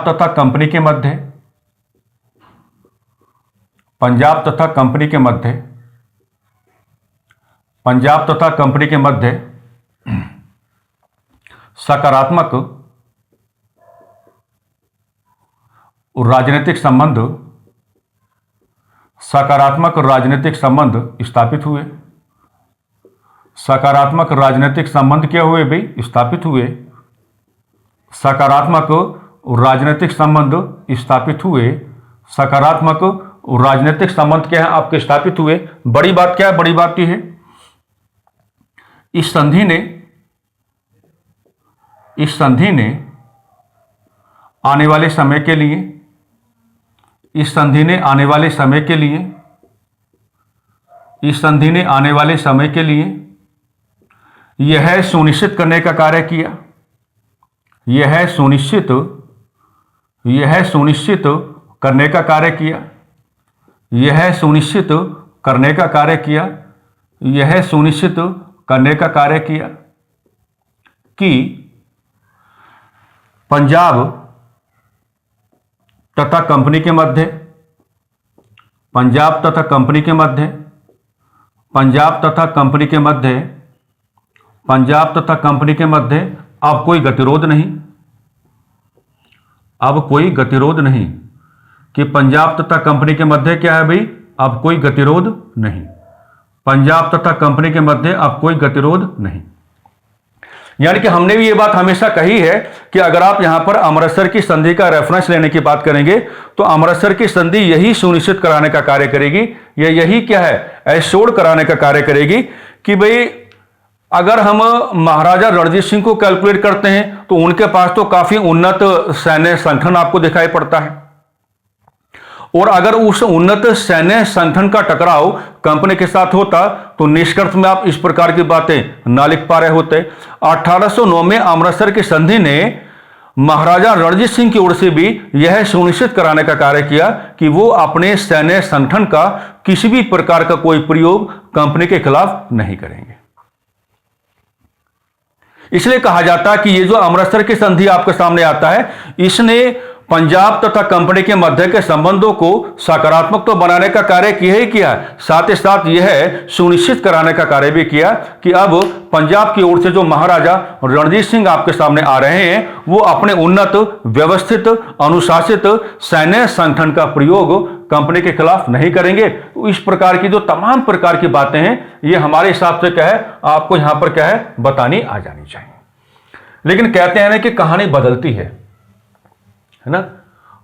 [SPEAKER 1] तथा कंपनी के मध्य सकारात्मक राजनीतिक संबंध स्थापित हुए। सकारात्मक राजनीतिक संबंध क्या हुए भाई, स्थापित हुए। सकारात्मक राजनीतिक संबंध स्थापित हुए। सकारात्मक राजनीतिक संबंध क्या है आपके स्थापित हुए। बड़ी बात क्या है, बड़ी बात यह है इस संधि ने आने वाले समय के लिए यह सुनिश्चित करने का कार्य किया, यह सुनिश्चित करने का कार्य किया कि पंजाब तथा कंपनी के मध्य अब कोई गतिरोध नहीं, कि पंजाब तथा कंपनी के मध्य क्या है भाई, अब कोई गतिरोध नहीं। पंजाब तथा कंपनी के मध्य अब कोई गतिरोध नहीं। यानी कि हमने भी ये बात हमेशा कही है कि अगर आप यहां पर अमृतसर की संधि का रेफरेंस लेने की बात करेंगे तो अमृतसर की संधि यही सुनिश्चित कराने का कार्य करेगी, या यही क्या है एश्योर कराने का कार्य करेगी कि भाई अगर हम महाराजा रणजीत सिंह को कैलकुलेट करते हैं तो उनके पास तो काफी उन्नत सैन्य संगठन आपको दिखाई पड़ता है, और अगर उस उन्नत सैन्य संगठन का टकराव कंपनी के साथ होता तो निष्कर्ष में आप इस प्रकार की बातें ना लिख पा रहे होते। 1809 में अमृतसर की संधि ने महाराजा रणजीत सिंह की ओर से भी यह सुनिश्चित कराने का कार्य किया कि वो अपने सैन्य संगठन का किसी भी प्रकार का कोई प्रयोग कंपनी के खिलाफ नहीं करेंगे। इसलिए कहा जाता है कि ये जो अमृतसर की संधि आपके सामने आता है, इसने पंजाब तथा कंपनी के मध्य के संबंधों को सकारात्मक तो बनाने का कार्य किया ही किया, साथ ही साथ यह सुनिश्चित कराने का कार्य भी किया कि अब पंजाब की ओर से जो महाराजा रणजीत सिंह आपके सामने आ रहे हैं वो अपने उन्नत, व्यवस्थित, अनुशासित सैन्य संगठन का प्रयोग कंपनी के खिलाफ नहीं करेंगे। तो इस प्रकार की जो तमाम प्रकार की बातें हैं ये हमारे हिसाब से क्या है आपको यहां पर क्या है बतानी आ जानी चाहिए। लेकिन कहते हैं ना कि कहानी बदलती है ना,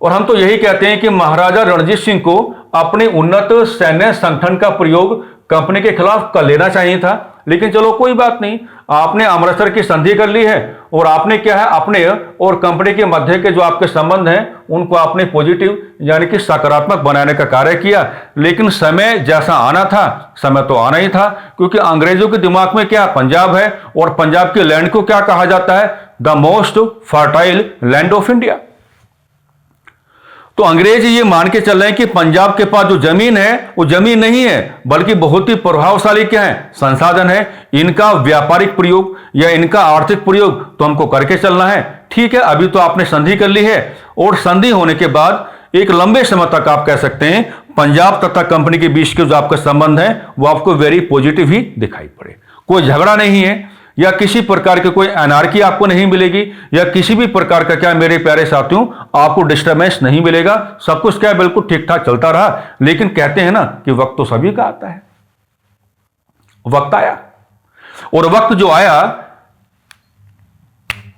[SPEAKER 1] और हम तो यही कहते हैं कि महाराजा रणजीत सिंह को अपने उन्नत सैन्य संगठन का प्रयोग कंपनी के खिलाफ कर लेना चाहिए था, लेकिन चलो कोई बात नहीं, आपने अमृतसर की संधि कर ली है और आपने क्या है अपने और कंपनी के मध्य के जो आपके संबंध हैं उनको आपने पॉजिटिव यानी कि सकारात्मक बनाने का कार्य किया। लेकिन समय जैसा आना था, समय तो आना ही था, क्योंकि अंग्रेजों के दिमाग में क्या पंजाब है और पंजाब के लैंड को क्या कहा जाता है, the most fertile land of India. तो अंग्रेज ये मान के चल रहे हैं कि पंजाब के पास जो जमीन है वो जमीन नहीं है, बल्कि बहुत ही प्रभावशाली क्या है, संसाधन है। इनका व्यापारिक प्रयोग या इनका आर्थिक प्रयोग तो हमको करके चलना है। ठीक है, अभी तो आपने संधि कर ली है और संधि होने के बाद एक लंबे समय तक आप कह सकते हैं पंजाब तथा कंपनी के बीच के जो आपका संबंध है वो आपको वेरी पॉजिटिव ही दिखाई पड़े। कोई झगड़ा नहीं है या किसी प्रकार की कोई अनार्की आपको नहीं मिलेगी या किसी भी प्रकार का क्या मेरे प्यारे साथियों आपको डिस्टर्बेंस नहीं मिलेगा। सब कुछ क्या बिल्कुल ठीक ठाक चलता रहा। लेकिन कहते हैं ना कि वक्त तो सभी का आता है। वक्त आया और वक्त जो आया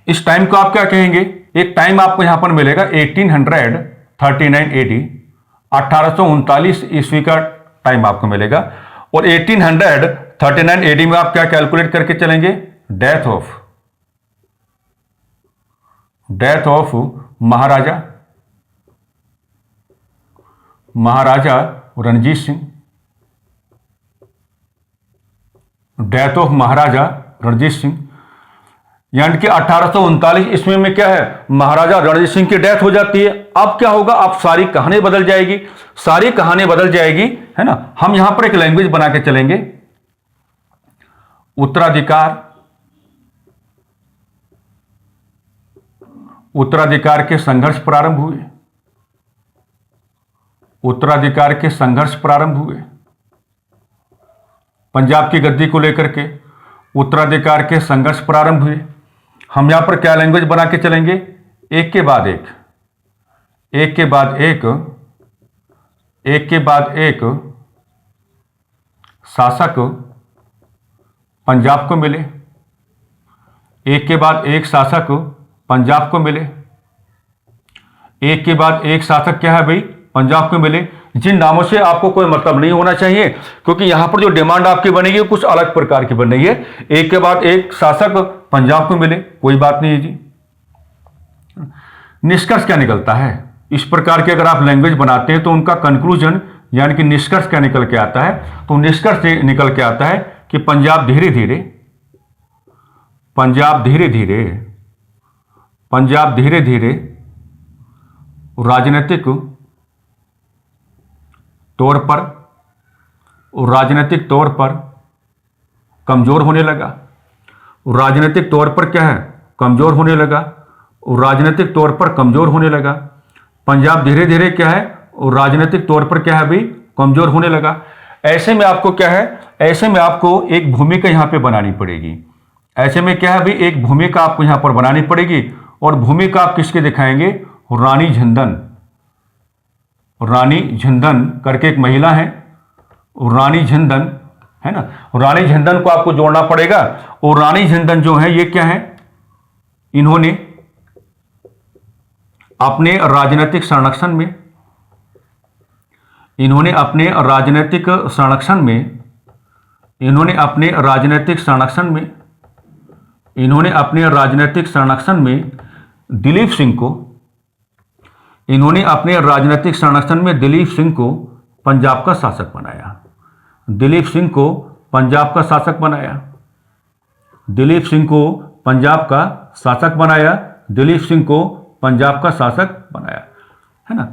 [SPEAKER 1] इस टाइम को आप क्या कहेंगे, एक टाइम आपको यहां पर मिलेगा 1839 AD 1839 ईस्वी का टाइम आपको मिलेगा और 1839 AD में आप क्या कैलकुलेट करके चलेंगे, death of Maharaja Ranjit Singh, death of Maharaja Ranjit Singh, यानी कि 1839 ईस्वी में क्या है, महाराजा रणजीत सिंह की डेथ हो जाती है। अब क्या होगा, अब सारी कहानी बदल जाएगी, सारी कहानी बदल जाएगी, है ना। हम यहां पर एक लैंग्वेज बना के चलेंगे, उत्तराधिकार के संघर्ष प्रारंभ हुए, उत्तराधिकार के संघर्ष प्रारंभ हुए, पंजाब की गद्दी को लेकर के उत्तराधिकार के संघर्ष प्रारंभ हुए। हम यहां पर क्या लैंग्वेज बना के चलेंगे, एक के बाद एक, एक के बाद एक, एक के बाद एक शासक पंजाब को मिले, एक के बाद एक शासक पंजाब को मिले, एक के बाद एक शासक क्या है भाई, पंजाब को मिले। जिन नामों से आपको कोई मतलब नहीं होना चाहिए, क्योंकि यहां पर जो डिमांड आपकी बनेगी वो कुछ अलग प्रकार की बन रही है। एक के बाद एक शासक पंजाब को मिले, कोई बात नहीं है जी। निष्कर्ष क्या निकलता है, इस प्रकार की अगर आप लैंग्वेज बनाते हैं तो उनका कंक्लूजन यानी कि निष्कर्ष क्या निकल के आता है, तो निष्कर्ष निकल के आता है कि पंजाब धीरे धीरे राजनीतिक तौर पर कमजोर होने लगा। राजनीतिक तौर पर क्या है, कमजोर होने लगा, राजनीतिक तौर पर कमजोर होने लगा। पंजाब धीरे धीरे क्या है, राजनीतिक तौर पर क्या है भाई, कमजोर होने लगा। ऐसे में आपको क्या है, ऐसे में आपको एक भूमिका यहां पे बनानी पड़ेगी। ऐसे में क्या है भाई, एक भूमिका आपको यहां पर बनानी पड़ेगी और भूमिका आप किसके दिखाएंगे, रानी झंदन करके एक महिला है, रानी झंदन है ना। रानी झंदन को आपको जोड़ना पड़ेगा और रानी झंदन जो है ये क्या है, इन्होंने अपने राजनीतिक संरक्षण में, इन्होंने अपने राजनीतिक संरक्षण में दिलीप सिंह को पंजाब का शासक बनाया। दिलीप सिंह को पंजाब का शासक बनाया, दिलीप सिंह को पंजाब का शासक बनाया, दिलीप सिंह को पंजाब का शासक बनाया, है ना।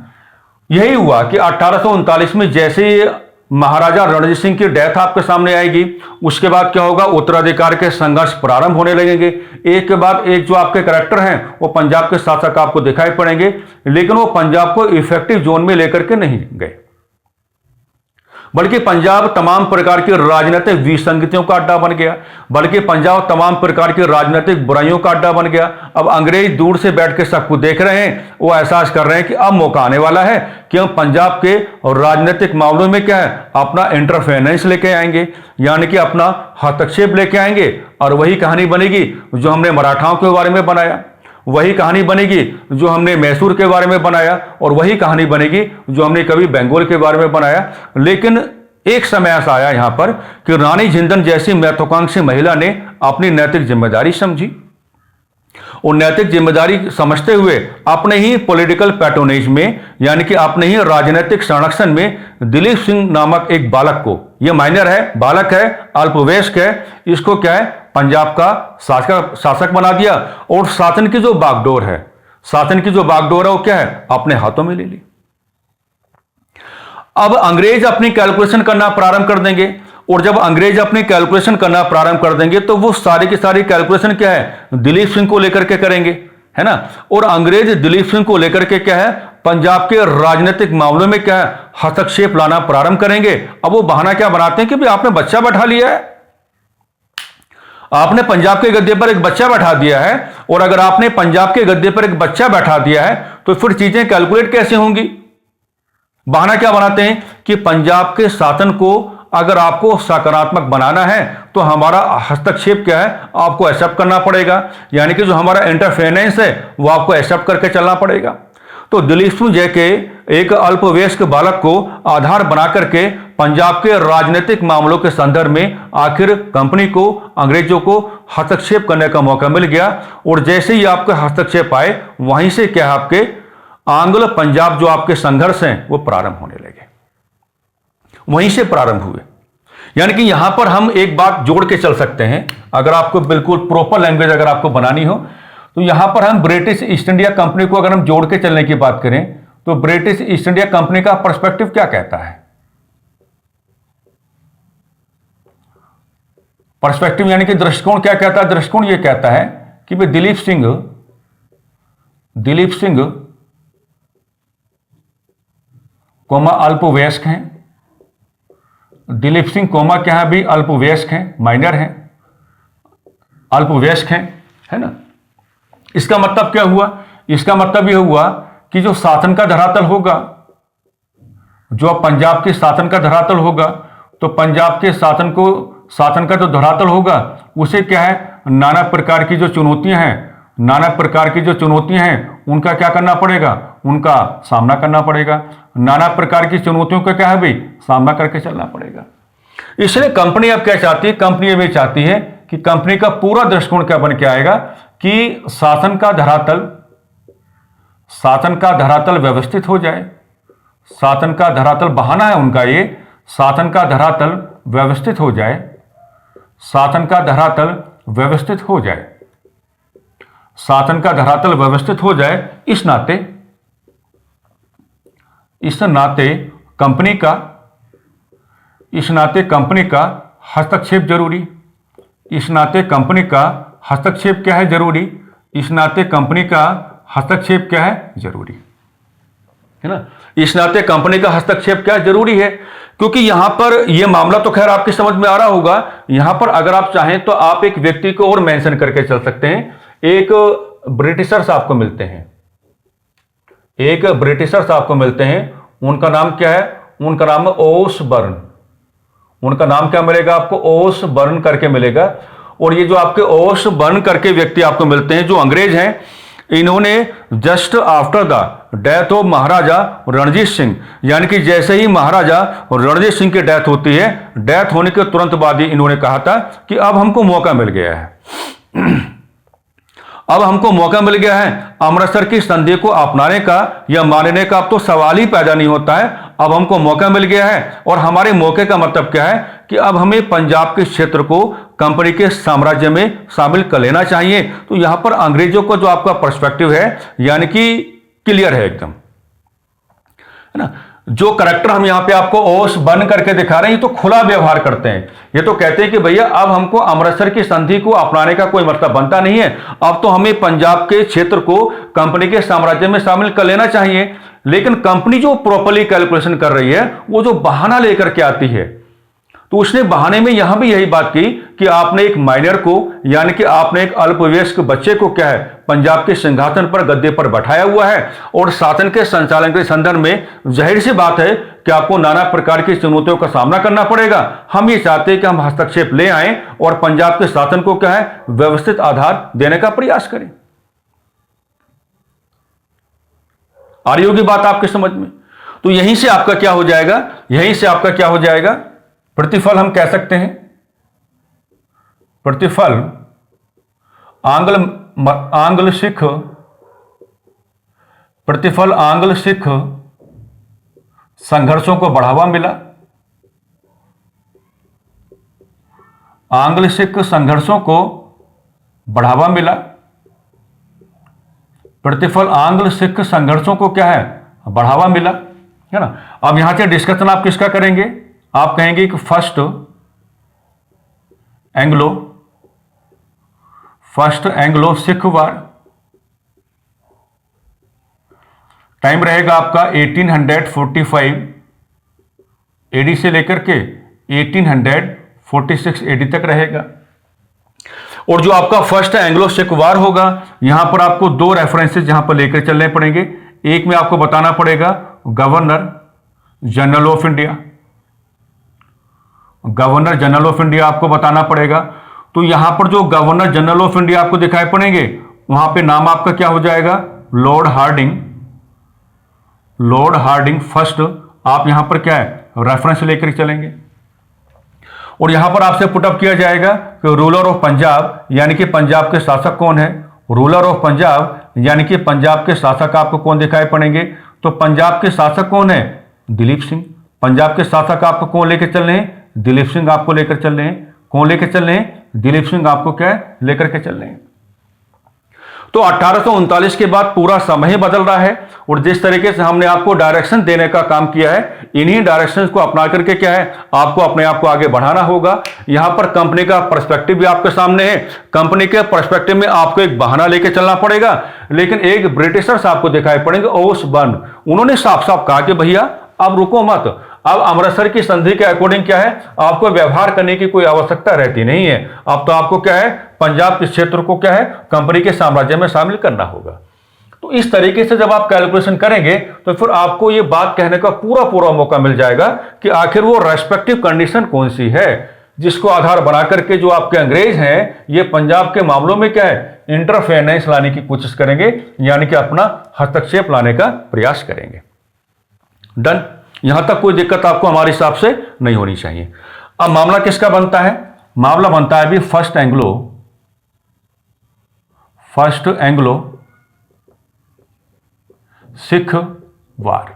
[SPEAKER 1] यही हुआ कि 1839 में जैसे महाराजा रणजीत सिंह की डेथ आपके सामने आएगी, उसके बाद क्या होगा, उत्तराधिकार के संघर्ष प्रारंभ होने लगेंगे। एक के बाद एक जो आपके कैरेक्टर हैं वो पंजाब के शासक आपको दिखाई पड़ेंगे, लेकिन वो पंजाब को इफेक्टिव जोन में लेकर के नहीं गए, बल्कि पंजाब तमाम प्रकार की राजनीतिक विसंगतियों का अड्डा बन गया, बल्कि पंजाब तमाम प्रकार की राजनीतिक बुराइयों का अड्डा बन गया। अब अंग्रेज दूर से बैठ के सबको देख रहे हैं, वो एहसास कर रहे हैं कि अब मौका आने वाला है कि हम पंजाब के राजनीतिक मामलों में क्या है, अपना इंटरफेरेंस लेके आएंगे, यानी कि अपना हस्तक्षेप लेके आएंगे। और वही कहानी बनेगी जो हमने मराठाओं के बारे में बनाया, वही कहानी बनेगी जो हमने मैसूर के बारे में बनाया, और वही कहानी बनेगी जो हमने कभी बंगाल के बारे में बनाया। लेकिन एक समय ऐसा आया यहां पर कि रानी जिंदल जैसी महत्वाकांक्षी महिला ने अपनी नैतिक जिम्मेदारी समझी और नैतिक जिम्मेदारी समझते हुए अपने ही पॉलिटिकल पैट्रोनेज में, यानी कि अपने ही राजनीतिक संरक्षण में दिलीप सिंह नामक एक बालक को, यह माइनर है, बालक है, अल्पवयस्क है, इसको क्या है पंजाब का शासक बना दिया और शासन की जो बागडोर है, शासन की जो बागडोर है वो क्या है अपने हाथों में ले ली। अब अंग्रेज अपनी कैलकुलेशन करना प्रारंभ कर देंगे और जब अंग्रेज अपनी कैलकुलेशन करना प्रारंभ कर देंगे तो वो सारी की सारी कैलकुलेशन क्या है दिलीप सिंह को लेकर के करेंगे, है ना। और अंग्रेज दिलीप सिंह को लेकर के क्या है पंजाब के राजनीतिक मामलों में क्या है हस्तक्षेप लाना प्रारंभ करेंगे। अब वो बहाना क्या बनाते हैं कि भाई आपने बच्चा बैठा लिया है, आपने पंजाब के गद्दे पर एक बच्चा बैठा दिया है, और अगर आपने पंजाब के गद्दे पर एक बच्चा बैठा दिया है तो फिर चीजें कैलकुलेट कैसे होंगी। बहाना क्या बनाते हैं कि पंजाब के शासन को अगर आपको सकारात्मक बनाना है तो हमारा हस्तक्षेप क्या है आपको एक्सेप्ट करना पड़ेगा, यानी कि जो हमारा इंटरफेरेंस है वो आपको एक्सेप्ट करके चलना पड़ेगा। तो दिलीप सिंह जय के एक अल्पवयस्क बालक को आधार बना करके पंजाब के राजनीतिक मामलों के संदर्भ में आखिर कंपनी को, अंग्रेजों को हस्तक्षेप करने का मौका मिल गया। और जैसे ही आपके हस्तक्षेप आए वहीं से क्या आपके आंग्ल पंजाब जो आपके संघर्ष हैं वो प्रारंभ होने लगे, वहीं से प्रारंभ हुए। यानी कि यहां पर हम एक बात जोड़ के चल सकते हैं, अगर आपको बिल्कुल प्रॉपर लैंग्वेज अगर आपको बनानी हो तो यहां पर हम ब्रिटिश ईस्ट इंडिया कंपनी को अगर हम जोड़ के चलने की बात करें तो ब्रिटिश ईस्ट इंडिया कंपनी का पर्सपेक्टिव क्या कहता है। पर्सपेक्टिव यानी कि दृष्टिकोण क्या कहता है, दृष्टिकोण यह कहता है कि भाई दिलीप सिंह कोमा अल्पवयस्क हैं, दिलीप सिंह कोमा क्या है भी अल्पवयस्क हैं, माइनर हैं, अल्पवयस्क हैं, है ना। इसका मतलब क्या हुआ, इसका मतलब यह हुआ कि जो शासन का धरातल होगा, जो पंजाब के शासन का धरातल होगा, तो पंजाब के शासन का जो धरातल होगा उसे क्या है नाना प्रकार की जो चुनौतियां हैं उनका क्या करना पड़ेगा, उनका सामना करना पड़ेगा। नाना प्रकार की चुनौतियों का क्या है भाई सामना करके चलना पड़ेगा। इसलिए कंपनी अब क्या चाहती है, कंपनी ये चाहती है कि कंपनी का पूरा दृष्टिकोण क्या बन के आएगा कि शासन का धरातल व्यवस्थित हो जाए। शासन का धरातल बहाना है उनका ये, शासन का धरातल व्यवस्थित हो जाए, शासन का धरातल व्यवस्थित हो जाए, शासन का धरातल व्यवस्थित हो जाए। इस नाते कंपनी का हस्तक्षेप जरूरी। इस नाते कंपनी का हस्तक्षेप क्या है जरूरी, इस नाते कंपनी का हस्तक्षेप क्या है जरूरी, है ना। इस नाते कंपनी का हस्तक्षेप क्या जरूरी है, क्योंकि यहां पर यह मामला तो खैर आपकी समझ में आ रहा होगा। यहां पर अगर आप चाहें तो आप एक व्यक्ति को और मेंशन करके चल सकते हैं। एक ब्रिटिशर्स आपको मिलते हैं, उनका नाम क्या है, उनका नाम है ओसबर्न। उनका नाम क्या मिलेगा आपको, ओसबर्न करके मिलेगा। और ये जो आपके ओसबर्न करके व्यक्ति आपको मिलते हैं जो अंग्रेज हैं, इन्होंने just after the death of Maharaja Ranjit Singh, यानी कि जैसे ही महाराजा रणजीत सिंह की डेथ होती है, डेथ होने के तुरंत बाद ही इन्होंने कहा था कि अब हमको मौका मिल गया है अब हमको मौका मिल गया है अमृतसर की संधि को अपनाने का या मानने का। अब तो सवाल ही पैदा नहीं होता है, अब हमको मौका मिल गया है। और हमारे मौके का मतलब क्या है कि अब हमें पंजाब के क्षेत्र को कंपनी के साम्राज्य में शामिल कर लेना चाहिए। तो यहां पर अंग्रेजों का जो आपका पर्सपेक्टिव है यानी कि क्लियर है एकदम, है ना। जो करेक्टर हम यहां पे आपको ओस बन करके दिखा रहे हैं ये तो खुला व्यवहार करते हैं। ये तो कहते हैं कि भैया अब हमको अमृतसर की संधि को अपनाने का कोई मतलब बनता नहीं है, अब तो हमें पंजाब के क्षेत्र को कंपनी के साम्राज्य में शामिल कर लेना चाहिए। लेकिन कंपनी जो प्रॉपर्ली कैलकुलेशन कर रही है वो जो बहाना लेकर के आती है, तो उसने बहाने में यहां भी यही बात की कि आपने एक माइनर को यानी कि आपने एक अल्पवयस्क बच्चे को क्या है पंजाब के सिंहासन पर गद्दे पर बैठाया हुआ है और शासन के संचालन के संदर्भ में जाहिर सी बात है कि आपको नाना प्रकार की चुनौतियों का सामना करना पड़ेगा। हम ये चाहते हैं कि हम हस्तक्षेप ले आए और पंजाब के शासन को क्या है व्यवस्थित आधार देने का प्रयास करें। आ रही होगी बात आपके समझ में। तो यहीं से आपका क्या हो जाएगा, प्रतिफल हम कह सकते हैं, प्रतिफल आंग्ल सिख, प्रतिफल आंग्ल सिख संघर्षों को बढ़ावा मिला, आंग्ल सिख संघर्षों को बढ़ावा मिला। प्रतिफल आंग्ल सिख संघर्षों को क्या है, बढ़ावा मिला, है ना। अब यहां से डिस्कशन आप किसका करेंगे, आप कहेंगे कि फर्स्ट एंग्लो सिख वार, टाइम रहेगा आपका 1845 एडी से लेकर के 1846 एडी तक रहेगा। और जो आपका फर्स्ट एंग्लो सिख वार होगा, यहां पर आपको दो रेफरेंसेस यहां पर लेकर चलने पड़ेंगे। एक में आपको बताना पड़ेगा governor general of India, governor general of India आपको बताना पड़ेगा। तो यहां पर जो गवर्नर जनरल ऑफ इंडिया आपको दिखाई पड़ेंगे, वहां पे नाम आपका क्या हो जाएगा, Lord Hardinge, Lord Hardinge first. आप यहां पर क्या है, रेफरेंस लेकर चलेंगे। और यहां पर आपसे पुटअप किया जाएगा कि रूलर ऑफ पंजाब, यानी कि पंजाब के शासक कौन है, रूलर ऑफ पंजाब यानी कि पंजाब के शासक आपको कौन दिखाई पड़ेंगे। तो पंजाब के शासक कौन है, दिलीप सिंह। पंजाब के शासक आपको कौन लेकर चल रहे हैं, दिलीप सिंह आपको लेकर चल रहे हैं। कौन लेकर चल रहे हैं, दिलीप सिंह आपको क्या है, लेकर के चल रहे हैं। तो 1839 के बाद पूरा समय बदल रहा है, और जिस तरीके से हमने आपको डायरेक्शन देने का काम किया है, इन्हीं डायरेक्शंस को अपना करके क्या है, आपको अपने आप को आगे बढ़ाना होगा। यहां पर कंपनी का पर्सपेक्टिव भी आपके सामने है। कंपनी के पर्सपेक्टिव में आपको एक बहाना लेके चलना पड़ेगा, लेकिन एक ब्रिटिशर्स आपको दिखाई पड़ेंगे, ओसबर्न। उन्होंने साफ साफ कहा कि भैया अब रुको मत, अब अमृतसर की संधि के अकॉर्डिंग क्या है, आपको व्यवहार करने की कोई आवश्यकता रहती नहीं है। अब तो आपको क्या है, पंजाब के क्षेत्र को क्या है, कंपनी के साम्राज्य में शामिल करना होगा। तो इस तरीके से जब आप कैलकुलेशन करेंगे, तो फिर आपको ये बात कहने का पूरा पूरा मौका मिल जाएगा कि आखिर वो रेस्पेक्टिव कंडीशन कौन सी है, जिसको आधार बना करके जो आपके अंग्रेज हैं, ये पंजाब के मामलों में क्या है, इंटरफेरेंस लाने की कोशिश करेंगे, यानी कि अपना हस्तक्षेप लाने का प्रयास करेंगे। डन, यहां तक कोई दिक्कत आपको हमारे हिसाब से नहीं होनी चाहिए। अब मामला किसका बनता है, मामला बनता है अभी फर्स्ट एंग्लो सिख वार।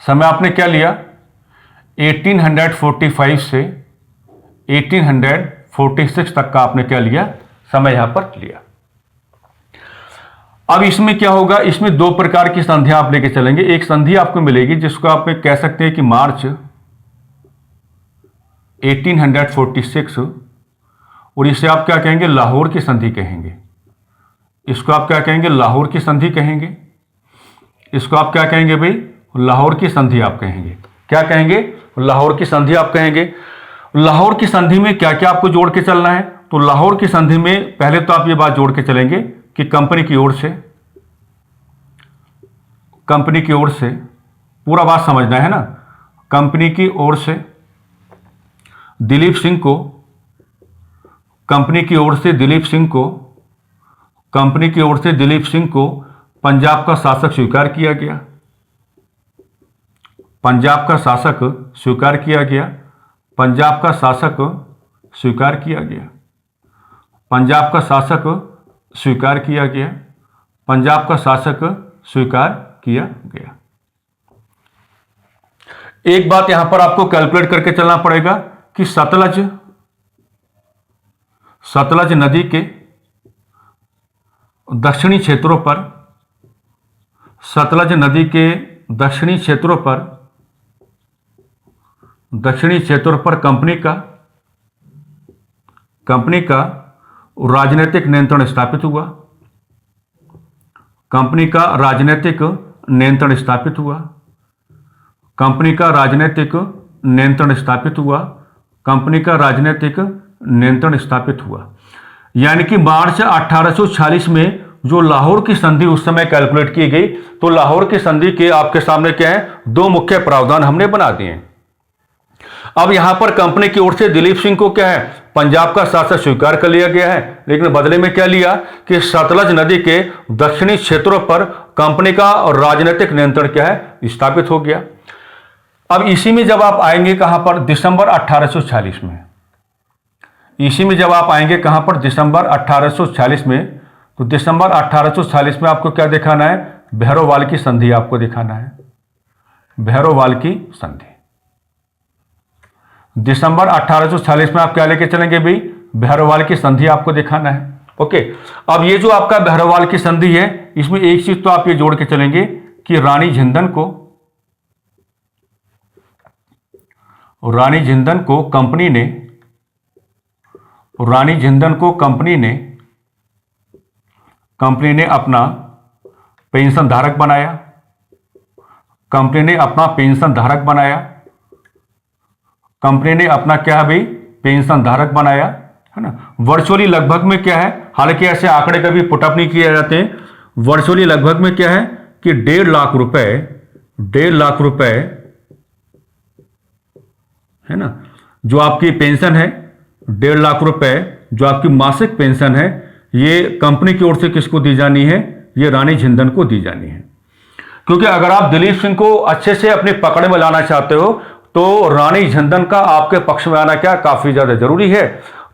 [SPEAKER 1] समय आपने क्या लिया, 1845 से 1846 तक का आपने क्या लिया, समय यहां पर लिया। अब इसमें क्या होगा, इसमें दो प्रकार की संधियां आप लेके चलेंगे। एक संधि आपको मिलेगी जिसको आप कह सकते हैं कि मार्च 1846, और इसे आप क्या कहेंगे, लाहौर की संधि कहेंगे। इसको आप क्या कहेंगे, लाहौर की संधि कहेंगे। इसको आप क्या कहेंगे भाई, लाहौर की संधि आप कहेंगे। क्या कहेंगे, लाहौर की संधि आप कहेंगे। लाहौर की संधि में क्या क्या आपको जोड़ के चलना है, तो लाहौर की संधि में पहले तो आप ये बात जोड़ के चलेंगे कि कंपनी की ओर से पूरा बात समझना है ना, कंपनी की ओर से दिलीप सिंह को, कंपनी की ओर से दिलीप सिंह को पंजाब का शासक स्वीकार किया गया। पंजाब का शासक स्वीकार किया गया। पंजाब का शासक स्वीकार किया गया। पंजाब का शासक स्वीकार किया गया। पंजाब का शासक स्वीकार किया गया। एक बात यहां पर आपको कैलकुलेट करके चलना पड़ेगा कि सतलज नदी के दक्षिणी क्षेत्रों पर, सतलज नदी के दक्षिणी क्षेत्रों पर कंपनी का राजनीतिक नियंत्रण स्थापित हुआ। कंपनी का राजनीतिक नियंत्रण स्थापित हुआ। कंपनी का राजनीतिक नियंत्रण स्थापित हुआ। कंपनी का राजनीतिक नियंत्रण स्थापित हुआ। यानी कि मार्च 1846 में जो लाहौर की संधि उस समय कैलकुलेट की गई, तो लाहौर की संधि के आपके सामने क्या है, दो मुख्य प्रावधान हमने बना दिए हैं। अब यहां पर कंपनी की ओर से दिलीप सिंह को क्या है, पंजाब का शासक स्वीकार कर लिया गया है, लेकिन बदले में क्या लिया कि सतलज नदी के दक्षिणी क्षेत्रों पर कंपनी का और राजनीतिक नियंत्रण क्या है, स्थापित हो गया। अब इसी में जब आप आएंगे कहां पर, दिसंबर 1846 में, इसी में जब आप आएंगे कहां पर, दिसंबर 1846 में, तो दिसंबर 1846 में आपको क्या दिखाना है, भैरोवाल की संधि आपको दिखाना है, भैरोवाल की संधि। दिसंबर 1846 में आप क्या लेके चलेंगे भाई, भैरोवाल की संधि आपको दिखाना है। ओके, अब ये जो आपका भैरोवाल की संधि है, इसमें एक चीज तो आप ये जोड़ के चलेंगे कि रानी झिंदन को कंपनी ने, रानी झिंदन को कंपनी ने अपना पेंशन धारक बनाया, कंपनी ने अपना पेंशन धारक बनाया, कंपनी ने अपना क्या है भाई, पेंशन धारक बनाया, है ना। वर्चुअली लगभग में क्या है, हालांकि ऐसे आंकड़े कभी पुटअप नहीं किए जाते हैं, वर्चुअली लगभग में क्या है कि 1.5 लाख रुपए है ना, जो आपकी पेंशन है, 1.5 लाख रुपए जो आपकी मासिक पेंशन है, ये कंपनी की ओर से किसको दी जानी है, ये रानी झिंदन को दी जानी है। क्योंकि अगर आप दिलीप सिंह को अच्छे से अपनी पकड़ में लाना चाहते हो तो रानी झिंदन का आपके पक्ष में आना क्या काफी ज्यादा जरूरी है।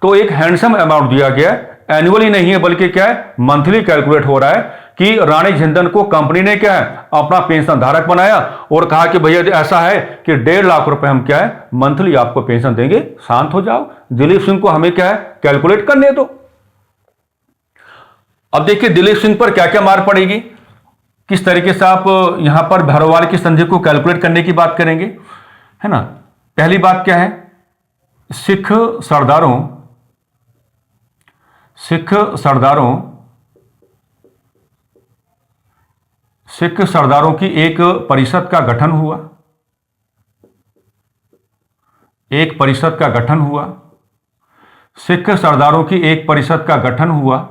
[SPEAKER 1] तो एक हैंडसम अमाउंट दिया गया, एनुअली नहीं है बल्कि क्या है, मंथली कैलकुलेट हो रहा है कि रानी झिंदन को कंपनी ने क्या है, अपना पेंशन धारक बनाया और कहा कि भैया ऐसा है कि 1.5 लाख रुपए हम क्या है, मंथली आपको पेंशन देंगे, शांत हो जाओ, दिलीप सिंह को हमें क्या है, कैलकुलेट करने दो। अब देखिए दिलीप सिंह पर क्या क्या मार पड़ेगी, किस तरीके से आप यहां पर भैरोवाल की संधि को कैलकुलेट करने की बात करेंगे, है ना। पहली बात क्या है, सिख सरदारों की एक परिषद का गठन हुआ, सिख सरदारों की एक परिषद का गठन हुआ,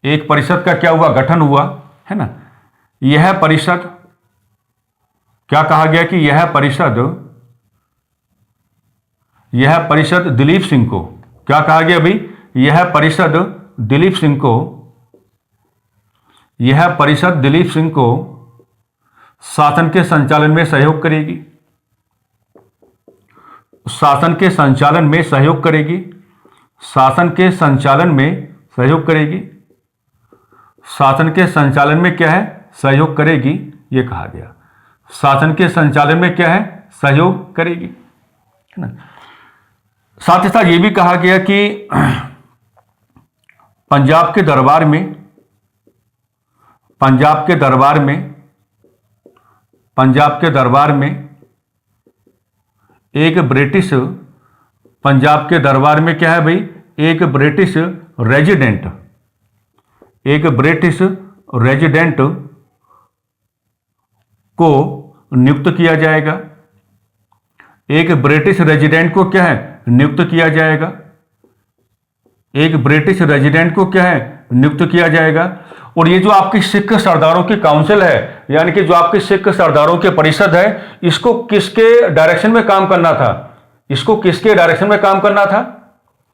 [SPEAKER 1] एक परिषद का क्या हुआ, गठन हुआ, है ना। यह परिषद क्या कहा गया कि यह परिषद दिलीप सिंह को, क्या कहा गया भाई, यह परिषद दिलीप सिंह को शासन के संचालन में सहयोग करेगी, शासन के संचालन में सहयोग करेगी, शासन के संचालन में क्या है, सहयोग करेगी, यह कहा गया, शासन के संचालन में क्या है, सहयोग करेगी, है ना। साथ ही साथ यह भी कहा गया कि पंजाब के दरबार में एक ब्रिटिश, पंजाब के दरबार में क्या है भाई, एक ब्रिटिश रेजिडेंट को नियुक्त किया जाएगा, एक ब्रिटिश रेजिडेंट को क्या है, नियुक्त किया जाएगा, एक ब्रिटिश रेजिडेंट को क्या है, नियुक्त किया जाएगा। और ये जो आपकी सिख सरदारों की काउंसिल है, यानी कि जो आपकी सिख सरदारों की परिषद है, इसको किसके डायरेक्शन में काम करना था,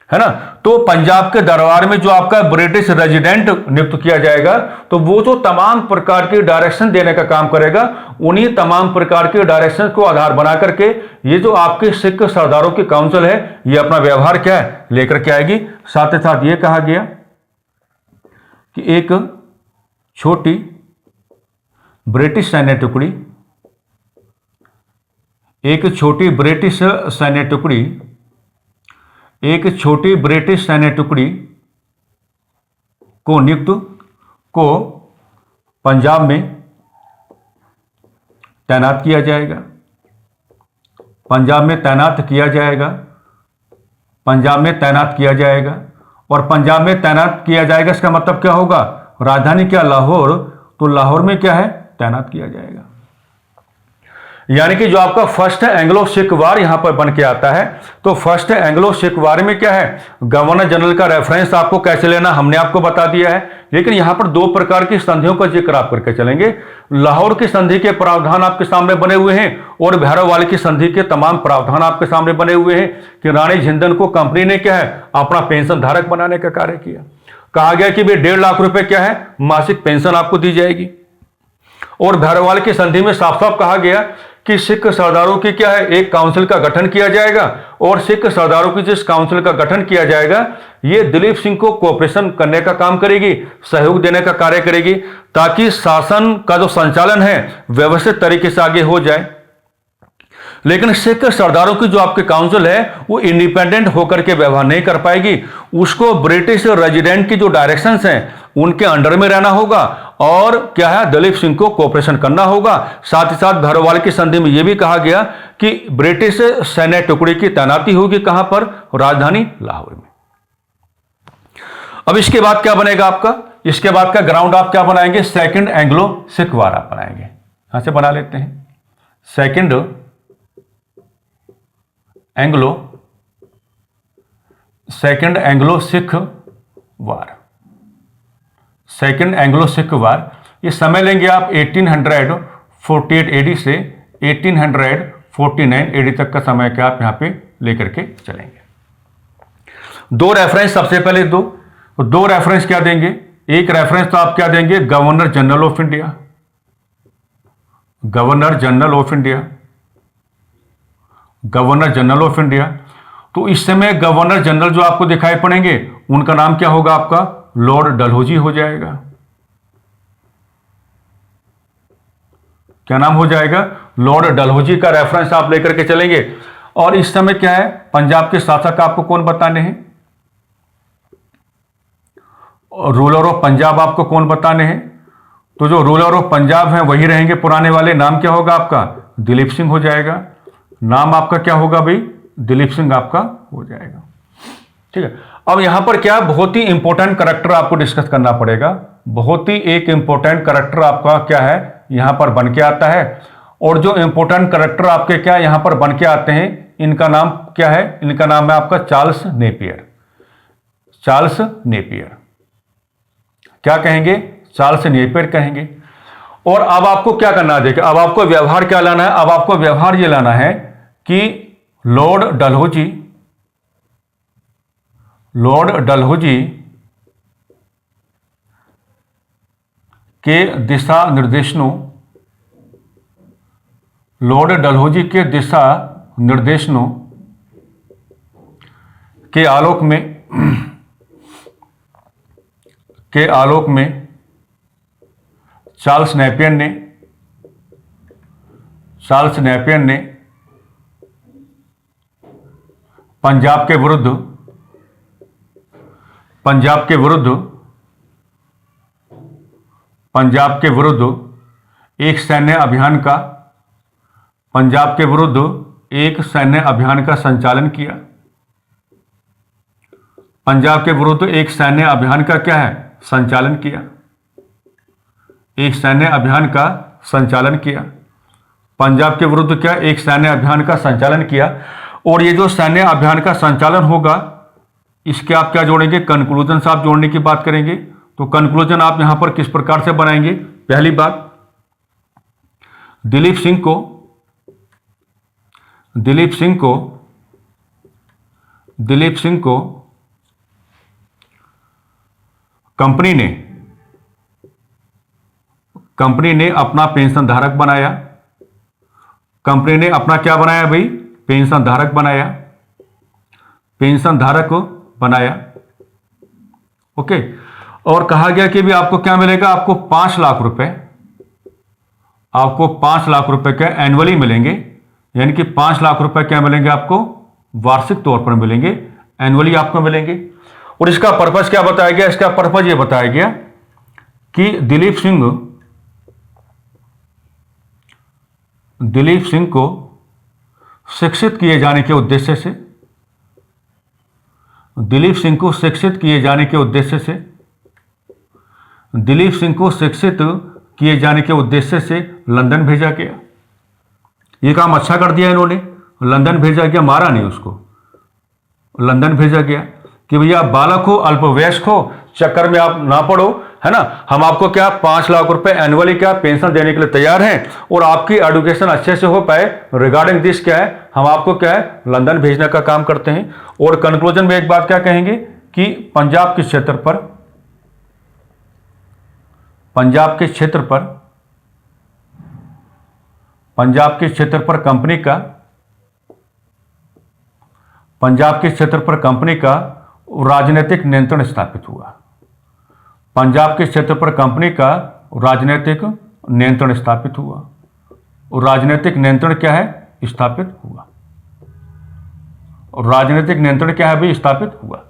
[SPEAKER 1] है ना। तो पंजाब के दरबार में जो आपका ब्रिटिश रेजिडेंट नियुक्त किया जाएगा, तो वो जो तमाम प्रकार की डायरेक्शन देने का काम करेगा, उन्हीं तमाम प्रकार के डायरेक्शन को आधार बना करके ये जो आपके सिख सरदारों की काउंसिल है, ये अपना व्यवहार क्या है, लेकर के आएगी। साथ ही साथ ये कहा गया कि एक छोटी ब्रिटिश सैन्य टुकड़ी, एक छोटी ब्रिटिश सैन्य टुकड़ी को पंजाब में तैनात किया जाएगा, पंजाब में तैनात किया जाएगा। और पंजाब में तैनात किया जाएगा, इसका मतलब क्या होगा, राजधानी क्या, लाहौर, तो लाहौर में क्या है, तैनात किया जाएगा। यानी कि जो आपका फर्स्ट एंग्लो सिख वार यहां पर बन के आता है, तो फर्स्ट एंग्लो सिख वार में क्या है, गवर्नर जनरल का रेफरेंस आपको कैसे लेना हमने आपको बता दिया है। लेकिन यहां पर दो प्रकार की संधियों का जिक्र आप करके चलेंगे। लाहौर की संधि के प्रावधान आपके सामने बने हुए हैं और भैरोवाल की संधि के तमाम प्रावधान आपके सामने बने हुए हैं कि रानी झिंदन को कंपनी ने क्या है, अपना पेंशन धारक बनाने का कार्य किया। कहा गया कि भाई 1.5 लाख रुपए क्या है, मासिक पेंशन आपको दी जाएगी। और भैरोवाल की संधि में साफ साफ कहा गया कि सिख सरदारों की क्या है, एक काउंसिल का गठन किया जाएगा और सिख सरदारों की जिस काउंसिल का गठन किया जाएगा ये दिलीप सिंह को कोऑपरेशन करने का काम करेगी, सहयोग देने का कार्य करेगी, ताकि शासन का जो संचालन है व्यवस्थित तरीके से आगे हो जाए। लेकिन सिख सरदारों की जो आपके काउंसिल है वो इंडिपेंडेंट होकर के व्यवहार नहीं कर पाएगी, उसको ब्रिटिश रेजिडेंट की जो डायरेक्शंस हैं उनके अंडर में रहना होगा और क्या है, दलीप सिंह को कोऑपरेशन करना होगा। साथ ही साथ भरोवाल की संधि में यह भी कहा गया कि ब्रिटिश सैन्य टुकड़ी की तैनाती होगी कहां पर, राजधानी लाहौर में। अब इसके बाद क्या बनेगा आपका, इसके बाद का ग्राउंड आप क्या बनाएंगे, सेकंड एंग्लो सिख वार आप बनाएंगे। यहां से बना लेते हैं, सेकंड एंग्लो सिख वार, सेकंड एंग्लो सिख वार। ये समय लेंगे आप 1848 एडी से 1849 एडी तक का समय क्या आप यहां पे लेकर के चलेंगे। दो रेफरेंस, सबसे पहले दो रेफरेंस क्या देंगे, एक रेफरेंस तो आप क्या देंगे, governor general of India, governor general of India, governor general of India. तो इस समय गवर्नर जनरल जो आपको दिखाई पड़ेंगे उनका नाम क्या होगा, आपका लॉर्ड डलहौजी हो जाएगा। क्या नाम हो जाएगा, लॉर्ड डलहौजी का रेफरेंस आप लेकर के चलेंगे। और इस समय क्या है, पंजाब के शासक आपको कौन बताने हैं, रूलर ऑफ पंजाब आपको कौन बताने हैं, तो जो रूलर ऑफ पंजाब हैं वही रहेंगे पुराने वाले। नाम क्या होगा आपका, दिलीप सिंह हो जाएगा। नाम आपका क्या होगा भाई, दिलीप सिंह आपका हो जाएगा। ठीक है, अब यहां पर क्या, बहुत ही इंपॉर्टेंट करैक्टर आपको डिस्कस करना पड़ेगा। बहुत ही एक इंपॉर्टेंट करैक्टर आपका क्या है यहां पर बन के आता है। और जो इंपॉर्टेंट करैक्टर आपके क्या यहां पर बन के आते हैं, इनका नाम क्या है, इनका नाम है आपका चार्ल्स नेपियर। चार्ल्स नेपियर क्या कहेंगे, चार्ल्स नेपियर कहेंगे। और अब आपको क्या करना है, देखिए अब आपको व्यवहार क्या लाना है, अब आपको व्यवहार ये लाना है कि लॉर्ड डलहौजी के दिशा निर्देशों, लॉर्ड डलहौजी के दिशा निर्देशों के आलोक में चार्ल्स नेपियर ने पंजाब के विरुद्ध एक सैन्य अभियान का संचालन किया। पंजाब के विरुद्ध एक सैन्य अभियान का क्या है, संचालन किया, एक सैन्य अभियान का संचालन किया। पंजाब के विरुद्ध क्या, एक सैन्य अभियान का संचालन किया। और ये जो सैन्य अभियान का संचालन होगा इसके आप क्या जोड़ेंगे, कंक्लूजन आप जोड़ने की बात करेंगे। तो कंक्लूजन आप यहां पर किस प्रकार से बनाएंगे, पहली बात, दिलीप सिंह को कंपनी ने अपना पेंशन धारक बनाया। कंपनी ने अपना क्या बनाया भाई, पेंशन धारक बनाया। ओके, और कहा गया कि भी आपको क्या मिलेगा, आपको 5 लाख रुपए, आपको 5 लाख रुपए क्या एनुअली मिलेंगे, यानी कि 5 लाख रुपए क्या मिलेंगे आपको, वार्षिक तौर पर मिलेंगे, एनुअली आपको मिलेंगे। और इसका पर्पस क्या बताया गया, इसका पर्पस ये बताया गया कि दिलीप सिंह को शिक्षित किए जाने के उद्देश्य से, दिलीप सिंह को शिक्षित किए जाने के उद्देश्य से लंदन भेजा गया। ये काम अच्छा कर दिया इन्होंने, लंदन भेजा गया, मारा नहीं उसको, लंदन भेजा गया कि भैया बालक हो, अल्पवयस्क हो, चक्कर में आप ना पड़ो, है ना। हम आपको क्या 5 लाख रुपए एनुअली क्या पेंशन देने के लिए तैयार हैं और आपकी एजुकेशन अच्छे से हो पाए, रिगार्डिंग दिस क्या है, हम आपको क्या है लंदन भेजने का काम करते हैं। और कंक्लूजन में एक बात क्या कहेंगे कि पंजाब के क्षेत्र पर पंजाब के क्षेत्र पर कंपनी का राजनीतिक नियंत्रण स्थापित हुआ। पंजाब के क्षेत्र पर कंपनी का राजनीतिक नियंत्रण स्थापित हुआ। और राजनीतिक नियंत्रण क्या है? स्थापित हुआ। और राजनीतिक नियंत्रण क्या है भी? स्थापित हुआ।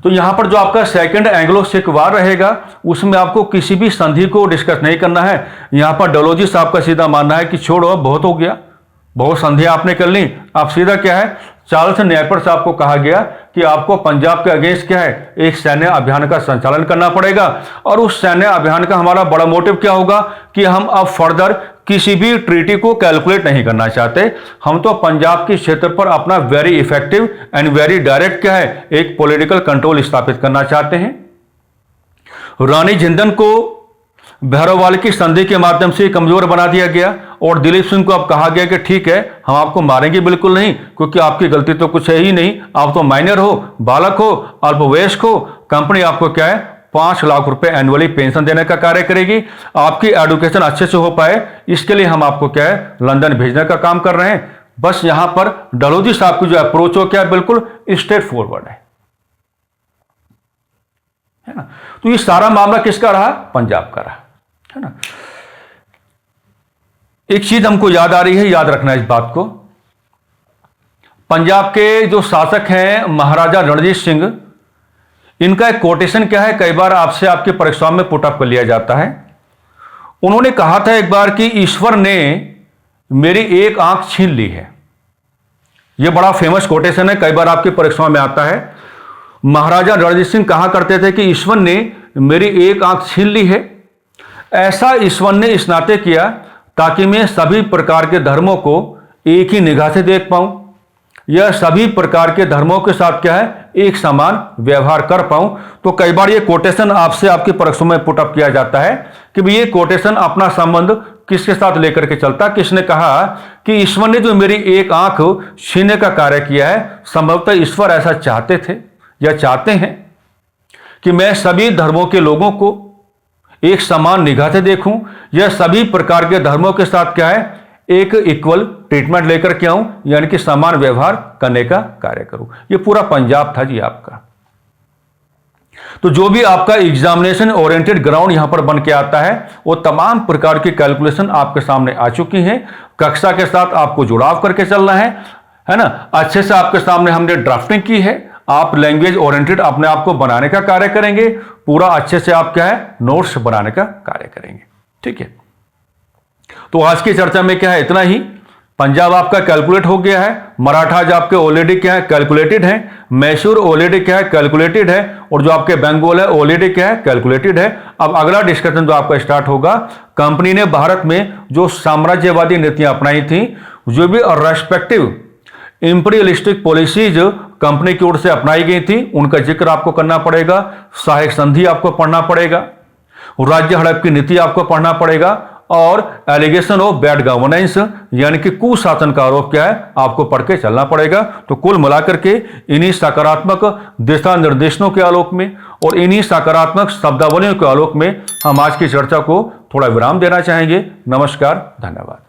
[SPEAKER 1] तो यहां पर जो आपका सेकंड एंग्लो सिख वार रहेगा उसमें आपको किसी भी संधि को डिस्कस नहीं करना है। यहां पर डलहौजी साहब का सीधा मानना है कि छोड़ो, बहुत हो गया, बहुत संधियां आपने कर ली। आप सीधा क्या है, चार्ल्स नैपियर साहब को कहा गया कि आपको पंजाब के अगेंस्ट क्या है, एक सैन्य अभियान का संचालन करना पड़ेगा। और उस सैन्य अभियान का हमारा बड़ा मोटिव क्या होगा कि हम अब फर्दर किसी भी ट्रीटी को कैलकुलेट नहीं करना चाहते। हम तो पंजाब के क्षेत्र पर अपना very effective and very direct क्या है, एक पॉलिटिकल कंट्रोल स्थापित करना चाहते हैं। रानी जिंदन को भैरववाल की संधि के माध्यम से कमजोर बना दिया गया और दिलीप सिंह को अब कहा गया कि ठीक है, हम आपको मारेंगे बिल्कुल नहीं, क्योंकि आपकी गलती तो कुछ है ही नहीं, आप तो माइनर हो, बालक हो, अल्पवयस्क हो। कंपनी आपको क्या है, 5 लाख रुपए एनुअली पेंशन देने का कार्य करेगी। आपकी एजुकेशन अच्छे से हो पाए इसके लिए हम आपको क्या है, लंदन भेजने का काम कर रहे हैं। बस यहां पर डलहौजी साहब की जो अप्रोच हो क्या है, बिल्कुल स्ट्रेट फॉरवर्ड है ना। तो ये सारा मामला किसका रहा? पंजाब का रहा, है ना। एक चीज हमको याद आ रही है, याद रखना इस बात को। पंजाब के जो शासक हैं महाराजा रणजीत सिंह, इनका एक कोटेशन क्या है, कई बार आपसे आपकी परीक्षाओं में पुटअप कर लिया जाता है। उन्होंने कहा था एक बार कि ईश्वर ने मेरी एक आंख छीन ली है। यह बड़ा फेमस कोटेशन है, कई बार आपकी परीक्षाओं में आता है। महाराजा रणजीत सिंह कहा करते थे कि ईश्वर ने मेरी एक आंख छीन ली है। ऐसा ईश्वर ने इस नाते किया ताकि मैं सभी प्रकार के धर्मों को एक ही निगाह से देख पाऊं, यह सभी प्रकार के धर्मों के साथ क्या है, एक समान व्यवहार कर पाऊं। तो कई बार ये कोटेशन आपसे आपकी परीक्षाओं में पुटअप किया जाता है कि भाई ये कोटेशन अपना संबंध किसके साथ लेकर के चलता। किसने कहा कि ईश्वर ने जो मेरी एक आंख छीनने का कार्य किया है, संभवतः ईश्वर ऐसा चाहते थे या चाहते हैं कि मैं सभी धर्मों के लोगों को एक समान निगाह से देखूं, यह सभी प्रकार के धर्मों के साथ क्या है, एक इक्वल ट्रीटमेंट लेकर के आऊं, यानी कि समान व्यवहार करने का कार्य करूं। यह पूरा पंजाब था जी आपका। तो जो भी आपका एग्जामिनेशन ओरिएंटेड ग्राउंड यहां पर बन के आता है, वो तमाम प्रकार की कैलकुलेशन आपके सामने आ चुकी हैं। कक्षा के साथ आपको जुड़ाव करके चलना है ना। अच्छे से आपके सामने हमने ड्राफ्टिंग की है। आप लैंग्वेज ओरिएंटेड अपने आप को बनाने का कार्य करेंगे, पूरा अच्छे से आप क्या है, नोट्स बनाने का कार्य करेंगे। ठीक है, तो आज की चर्चा में क्या है, इतना ही। पंजाब आपका कैलकुलेट हो गया है, मराठाज आपके ऑलरेडी क्या है, कैलकुलेटेड है, मैसूर ऑलरेडी क्या है, कैलकुलेटेड है, और जो आपके बंगाल है ऑलरेडी क्या है, कैलकुलेटेड है। अब अगला डिस्कशन जो आपका स्टार्ट होगा, कंपनी ने भारत में जो साम्राज्यवादी नीतियां अपनाई थी, जो भी रेस्पेक्टिव इंपीरियलिस्टिक पॉलिसीज कंपनी की ओर से अपनाई गई थी, उनका जिक्र आपको करना पड़ेगा। सहायक संधि आपको पढ़ना पड़ेगा, राज्य हड़प की नीति आपको पढ़ना पड़ेगा, और एलिगेशन ऑफ बैड गवर्नेंस यानी कि कुशासन का आरोप क्या है, आपको पढ़ के चलना पड़ेगा। तो कुल मिलाकर के इन्हीं सकारात्मक दिशा निर्देशों के आलोक में और इन्हीं सकारात्मक शब्दावलियों के आलोक में हम आज की चर्चा को थोड़ा विराम देना चाहेंगे। नमस्कार, धन्यवाद।